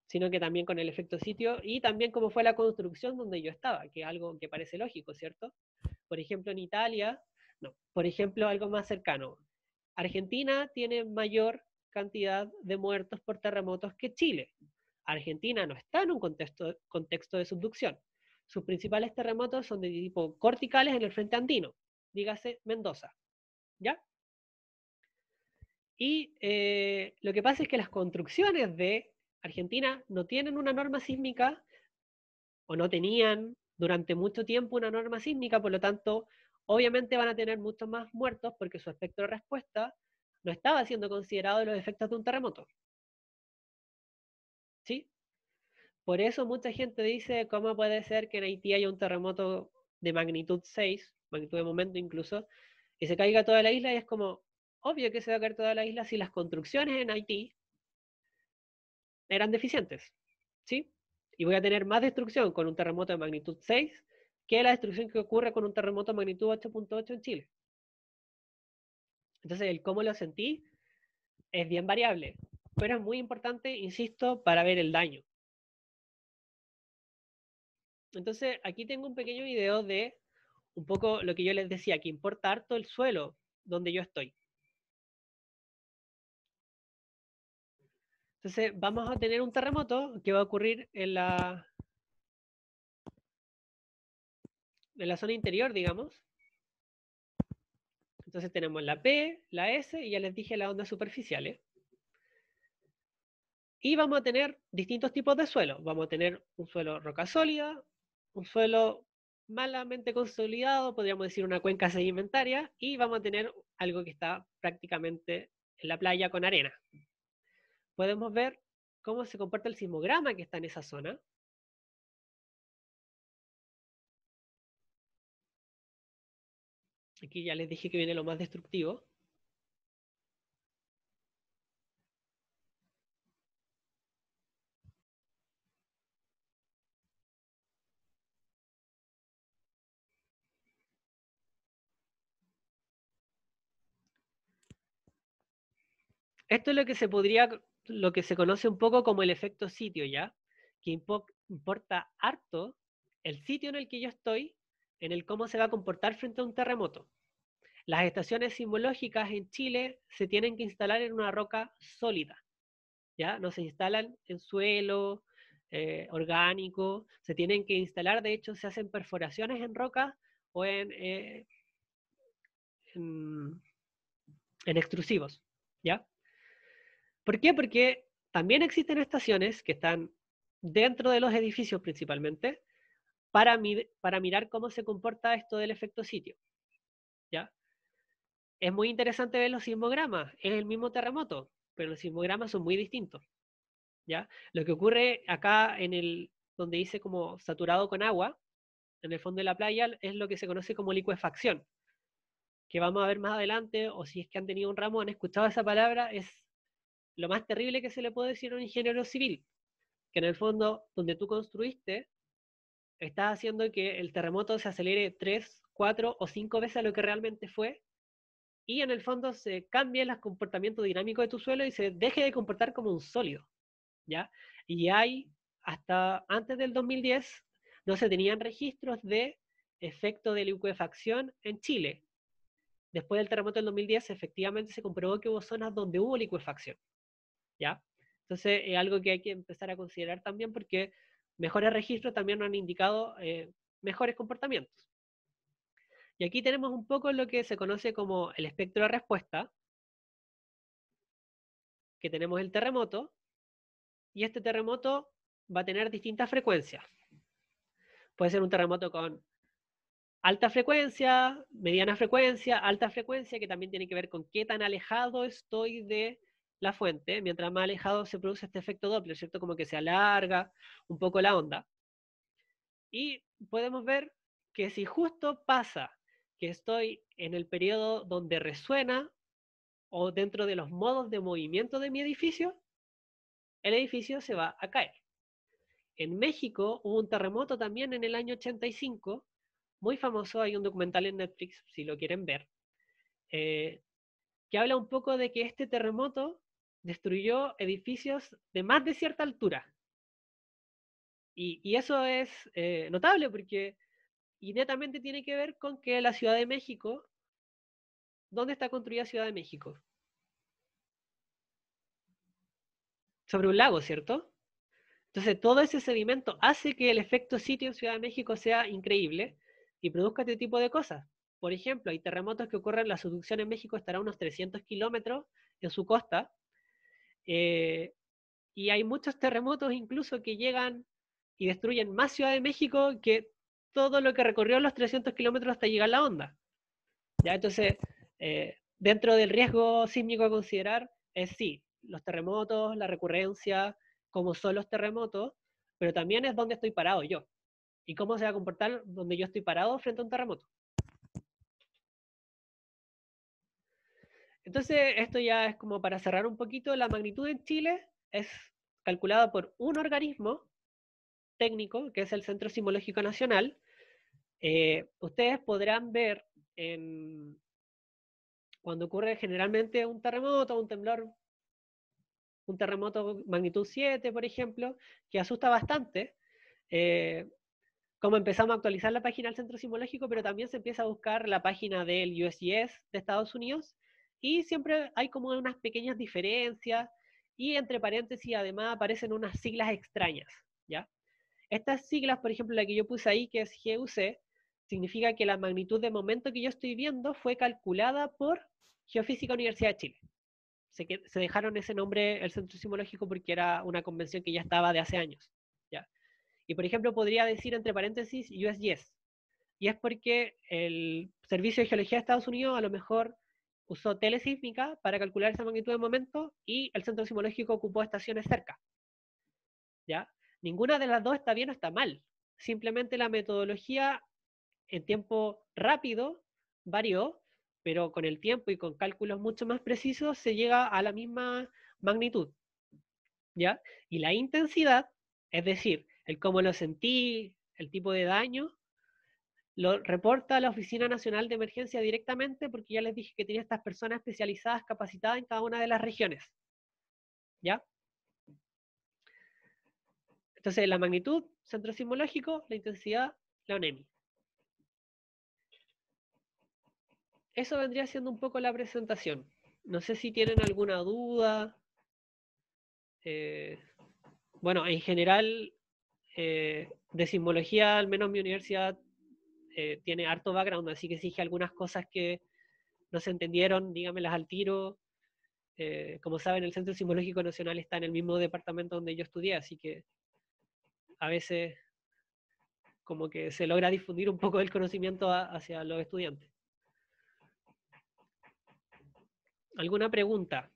sino que también con el efecto sitio y también cómo fue la construcción donde yo estaba, que es algo que parece lógico, ¿cierto? Por ejemplo, en Italia, no, por ejemplo, algo más cercano. Argentina tiene mayor cantidad de muertos por terremotos que Chile. Argentina no está en un contexto de subducción. Sus principales terremotos son de tipo corticales en el frente andino, dígase Mendoza, ¿ya? Y lo que pasa es que las construcciones de Argentina no tienen una norma sísmica o no tenían durante mucho tiempo una norma sísmica, por lo tanto, obviamente van a tener muchos más muertos porque su espectro de respuesta no estaba siendo considerado de los efectos de un terremoto. ¿sí? Por eso mucha gente dice, ¿cómo puede ser que en Haití haya un terremoto de magnitud 6, magnitud de momento incluso, y se caiga toda la isla? Y es como, obvio que se va a caer toda la isla si las construcciones en Haití eran deficientes, ¿sí? Y voy a tener más destrucción con un terremoto de magnitud 6 que la destrucción que ocurre con un terremoto de magnitud 8.8 en Chile. Entonces, el cómo lo sentí es bien variable, pero es muy importante, insisto, para ver el daño. Entonces, aquí tengo un pequeño video de un poco lo que yo les decía, que importa harto el suelo donde yo estoy. Entonces, vamos a tener un terremoto que va a ocurrir en la zona interior, digamos. Entonces tenemos la P, la S y ya les dije las ondas superficiales. Y vamos a tener distintos tipos de suelo. Vamos a tener un suelo roca sólida, un suelo malamente consolidado, podríamos decir una cuenca sedimentaria, y vamos a tener algo que está prácticamente en la playa con arena. Podemos ver cómo se comporta el sismograma que está en esa zona. Aquí ya les dije que viene lo más destructivo. Esto es lo que se conoce un poco como el efecto sitio, ¿ya? Que importa harto el sitio en el que yo estoy, en el cómo se va a comportar frente a un terremoto. Las estaciones sismológicas en Chile se tienen que instalar en una roca sólida, ¿ya? No se instalan en suelo orgánico, se tienen que instalar, de hecho, se hacen perforaciones en roca o en extrusivos, ¿ya? ¿Por qué? Porque también existen estaciones que están dentro de los edificios principalmente para mirar cómo se comporta esto del efecto sitio, ¿ya? Es muy interesante ver los sismogramas, es el mismo terremoto, pero los sismogramas son muy distintos, ¿ya? Lo que ocurre acá donde dice como saturado con agua, en el fondo de la playa, es lo que se conoce como licuefacción, que vamos a ver más adelante, o si es que han tenido un ramo, han escuchado esa palabra, es lo más terrible que se le puede decir a un ingeniero civil, que en el fondo, donde tú construiste, estás haciendo que el terremoto se acelere 3, 4 o 5 veces a lo que realmente fue, y en el fondo se cambie el comportamiento dinámico de tu suelo y se deje de comportar como un sólido, ¿ya? Y hasta antes del 2010, no se tenían registros de efecto de licuefacción en Chile. Después del terremoto del 2010, efectivamente se comprobó que hubo zonas donde hubo licuefacción, ¿ya? Entonces, es algo que hay que empezar a considerar también porque mejores registros también nos han indicado mejores comportamientos. Y aquí tenemos un poco lo que se conoce como el espectro de respuesta, que tenemos el terremoto, y este terremoto va a tener distintas frecuencias. Puede ser un terremoto con alta frecuencia, mediana frecuencia, alta frecuencia, que también tiene que ver con qué tan alejado estoy de la fuente. Mientras más alejado se produce este efecto Doppler, ¿cierto? Como que se alarga un poco la onda. Y podemos ver que si justo pasa que estoy en el periodo donde resuena o dentro de los modos de movimiento de mi edificio, el edificio se va a caer. En México hubo un terremoto también en el año 85, muy famoso, hay un documental en Netflix, si lo quieren ver, que habla un poco de que este terremoto destruyó edificios de más de cierta altura. Y eso es notable porque y netamente tiene que ver con que la Ciudad de México, ¿dónde está construida Ciudad de México? Sobre un lago, ¿cierto? Entonces todo ese sedimento hace que el efecto sitio en Ciudad de México sea increíble y produzca este tipo de cosas. Por ejemplo, hay terremotos que ocurren, la subducción en México estará a unos 300 kilómetros en su costa, y hay muchos terremotos incluso que llegan y destruyen más Ciudad de México que todo lo que recorrió los 300 kilómetros hasta llegar a la onda. ¿Ya? Entonces, dentro del riesgo sísmico a considerar es sí, los terremotos, la recurrencia, cómo son los terremotos, pero también es dónde estoy parado yo y cómo se va a comportar donde yo estoy parado frente a un terremoto. Entonces, esto ya es como para cerrar un poquito. La magnitud en Chile es calculada por un organismo técnico, que es el Centro Sismológico Nacional. Ustedes podrán ver cuando ocurre generalmente un terremoto, un temblor, un terremoto magnitud 7, por ejemplo, que asusta bastante, como empezamos a actualizar la página del Centro Sismológico, pero también se empieza a buscar la página del USGS de Estados Unidos, y siempre hay como unas pequeñas diferencias, y entre paréntesis además aparecen unas siglas extrañas, ¿ya? Estas siglas, por ejemplo, la que yo puse ahí, que es GUC, significa que la magnitud de momento que yo estoy viendo fue calculada por Geofísica Universidad de Chile. Se dejaron ese nombre, el Centro Sismológico, porque era una convención que ya estaba de hace años, ¿ya? Y por ejemplo, podría decir entre paréntesis USGS. Y es porque el Servicio de Geología de Estados Unidos a lo mejor usó telesísmica para calcular esa magnitud de momento y el Centro Sismológico ocupó estaciones cerca, ¿ya? Ninguna de las dos está bien o está mal. Simplemente la metodología en tiempo rápido varió, pero con el tiempo y con cálculos mucho más precisos se llega a la misma magnitud, ¿ya? Y la intensidad, es decir, el cómo lo sentí, el tipo de daño, lo reporta la Oficina Nacional de Emergencia directamente, porque ya les dije que tenía estas personas especializadas, capacitadas en cada una de las regiones, ¿ya? Entonces, la magnitud, centro sismológico, la intensidad, la ONEMI. Eso vendría siendo un poco la presentación. No sé si tienen alguna duda. Bueno, en general, de sismología, al menos mi universidad tiene harto background, así que si dije algunas cosas que no se entendieron, dígamelas al tiro. Como saben, el Centro Sismológico Nacional está en el mismo departamento donde yo estudié, así que a veces como que se logra difundir un poco el conocimiento hacia los estudiantes. ¿Alguna pregunta?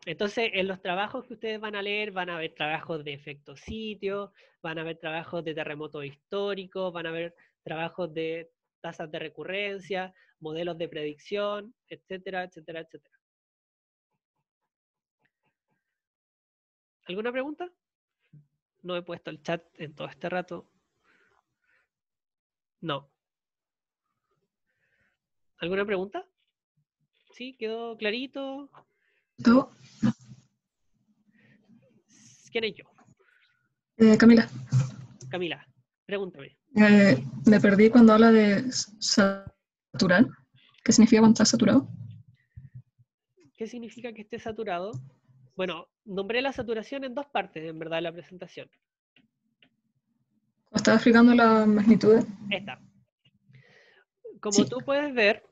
Entonces, en los trabajos que ustedes van a leer, van a ver trabajos de efectos sitio, van a ver trabajos de terremotos históricos, van a ver trabajos de tasas de recurrencia, modelos de predicción, etcétera, etcétera, etcétera. ¿Alguna pregunta? No he puesto el chat en todo este rato. No. ¿Alguna pregunta? ¿Sí? ¿Quedó clarito? ¿Tú? ¿Quién es yo? Camila, Camila, pregúntame. me perdí cuando habla de saturar. ¿Qué significa cuando está saturado? ¿Qué significa que esté saturado? Bueno, nombré la saturación en dos partes, en verdad, de la presentación. Cuando estaba explicando las magnitudes. Esta. Como Sí. tú puedes ver,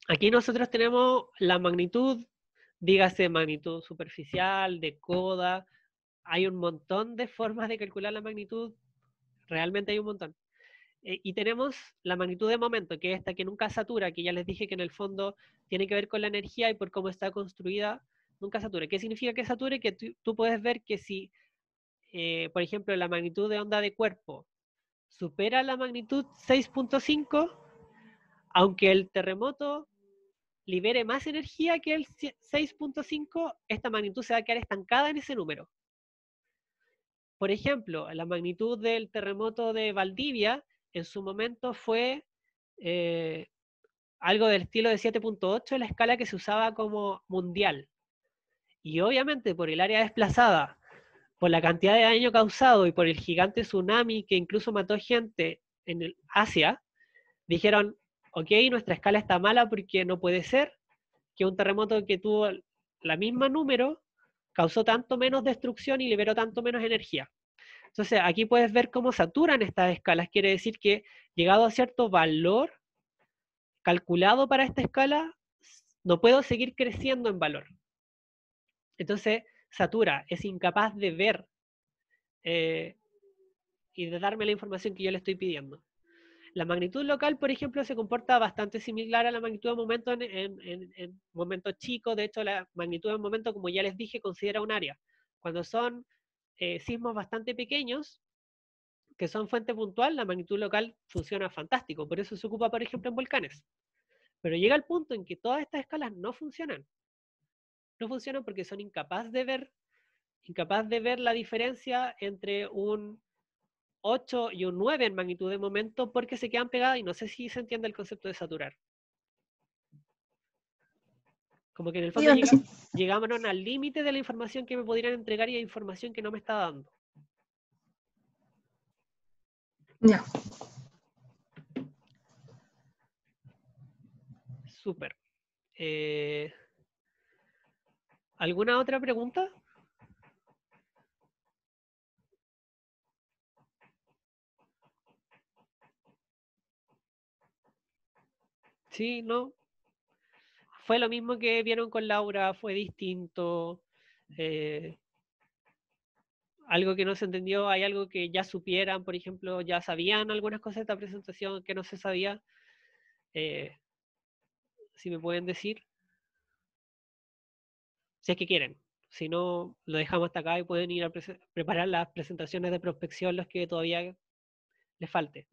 aquí nosotros tenemos la magnitud, dígase magnitud superficial, de coda. Hay un montón de formas de calcular la magnitud. Realmente hay un montón. Y tenemos la magnitud de momento, que es esta que nunca satura, que ya les dije que en el fondo tiene que ver con la energía y por cómo está construida, nunca satura. ¿Qué significa que sature? Que tú puedes ver que si, por ejemplo, la magnitud de onda de cuerpo supera la magnitud 6.5, aunque el terremoto libere más energía que el 6.5, esta magnitud se va a quedar estancada en ese número. Por ejemplo, la magnitud del terremoto de Valdivia en su momento fue algo del estilo de 7.8, la escala que se usaba como mundial. Y obviamente por el área desplazada, por la cantidad de daño causado y por el gigante tsunami que incluso mató gente en el Asia, dijeron, ok, nuestra escala está mala porque no puede ser que un terremoto que tuvo la misma número causó tanto menos destrucción y liberó tanto menos energía. Entonces aquí puedes ver cómo saturan estas escalas. Quiere decir que llegado a cierto valor calculado para esta escala, no puedo seguir creciendo en valor. Entonces satura, es incapaz de ver y de darme la información que yo le estoy pidiendo. La magnitud local, por ejemplo, se comporta bastante similar a la magnitud de momento en momentos chicos. De hecho, la magnitud de momento, como ya les dije, considera un área. Cuando son sismos bastante pequeños, que son fuente puntual, la magnitud local funciona fantástico. Por eso se ocupa, por ejemplo, en volcanes. Pero llega el punto en que todas estas escalas no funcionan. No funcionan porque son incapaz de ver la diferencia entre un 8 y un 9 en magnitud de momento porque se quedan pegadas y no sé si se entiende el concepto de saturar. Como que en el fondo llegamos al límite de la información que me podrían entregar y hay información que no me está dando. Ya. Súper. ¿Alguna otra pregunta? Sí, no. Fue lo mismo que vieron con Laura, fue distinto. Algo que no se entendió, hay algo que ya supieran, por ejemplo, ya sabían algunas cosas de esta presentación que no se sabía. Si me pueden decir, si es que quieren. Si no, lo dejamos hasta acá y pueden ir a preparar las presentaciones de prospección, los que todavía les falte.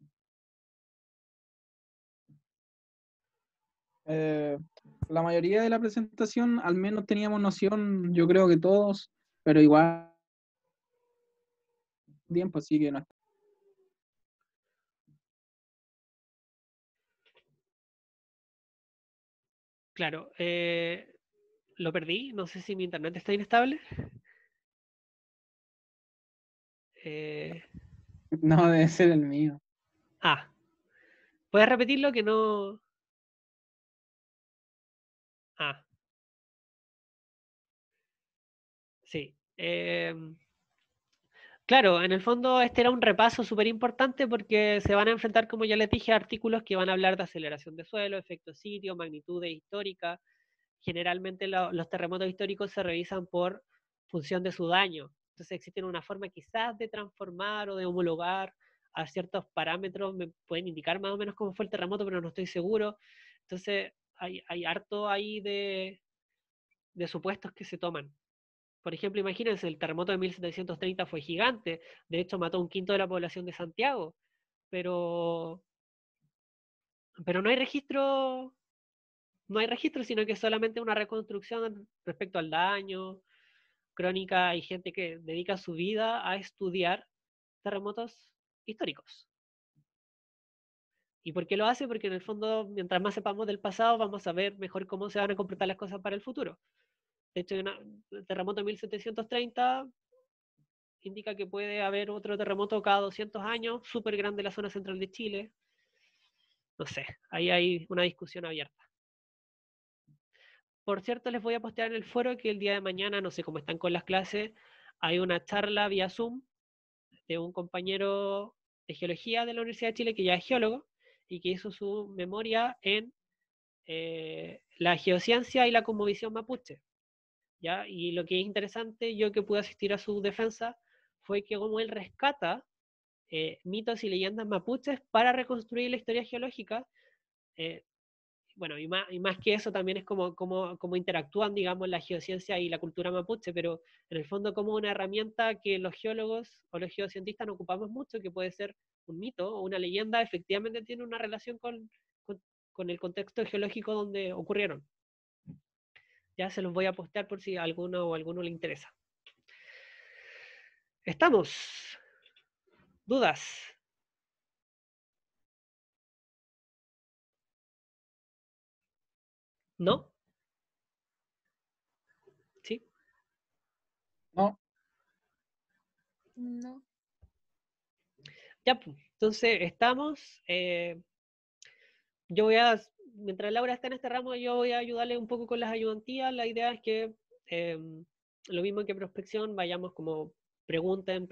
La mayoría de la presentación, al menos teníamos noción, yo creo que todos, pero igual tiempo, así que no. Claro, lo perdí, no sé si mi internet está inestable. No debe ser el mío. ¿Puedes repetirlo que no? Sí. Claro, en el fondo este era un repaso súper importante porque se van a enfrentar, como ya les dije, a artículos que van a hablar de aceleración de suelo, efectos sitio, magnitudes históricas. Generalmente los terremotos históricos se revisan por función de su daño. Entonces existe una forma quizás de transformar o de homologar a ciertos parámetros, me pueden indicar más o menos cómo fue el terremoto, pero no estoy seguro. Entonces hay harto ahí de supuestos que se toman. Por ejemplo, imagínense, el terremoto de 1730 fue gigante, de hecho mató un quinto de la población de Santiago, pero, no hay registro, sino que es solamente una reconstrucción respecto al daño, crónica, hay gente que dedica su vida a estudiar terremotos históricos. ¿Y por qué lo hace? Porque en el fondo, mientras más sepamos del pasado, vamos a ver mejor cómo se van a comportar las cosas para el futuro. De hecho, el terremoto de 1730 indica que puede haber otro terremoto cada 200 años, súper grande en la zona central de Chile. No sé, ahí hay una discusión abierta. Por cierto, les voy a postear en el foro que el día de mañana, no sé cómo están con las clases, hay una charla vía Zoom de un compañero de geología de la Universidad de Chile que ya es geólogo y que hizo su memoria en la geociencia y la cosmovisión mapuche. ¿Ya? Y lo que es interesante, yo que pude asistir a su defensa, fue que como él rescata mitos y leyendas mapuches para reconstruir la historia geológica. Bueno, y más que eso también es como interactúan, digamos, la geociencia y la cultura mapuche, pero en el fondo como una herramienta que los geólogos o los geocientistas no ocupamos mucho, que puede ser un mito o una leyenda, efectivamente tiene una relación con el contexto geológico donde ocurrieron. Ya se los voy a postear por si a alguno o alguno le interesa. ¿Estamos? ¿Dudas? ¿No? ¿Sí? No, No. Ya, pues, entonces estamos. Yo voy a, mientras Laura está en este ramo, yo voy a ayudarle un poco con las ayudantías. La idea es que, lo mismo que prospección, vayamos como pregunten.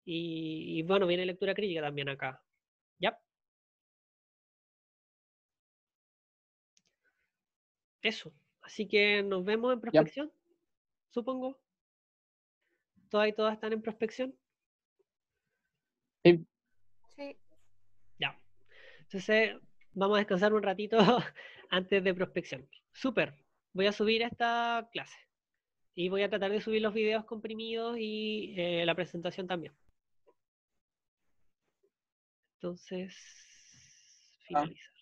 Y bueno, viene lectura crítica también acá. ¿Ya? Eso. Así que nos vemos en ya. prospección, supongo. ¿Todas y todas están en prospección? Sí. Sí. Ya. Entonces, vamos a descansar un ratito antes de prospección. Súper. Voy a subir esta clase. Y voy a tratar de subir los videos comprimidos y la presentación también. Entonces, finalizar.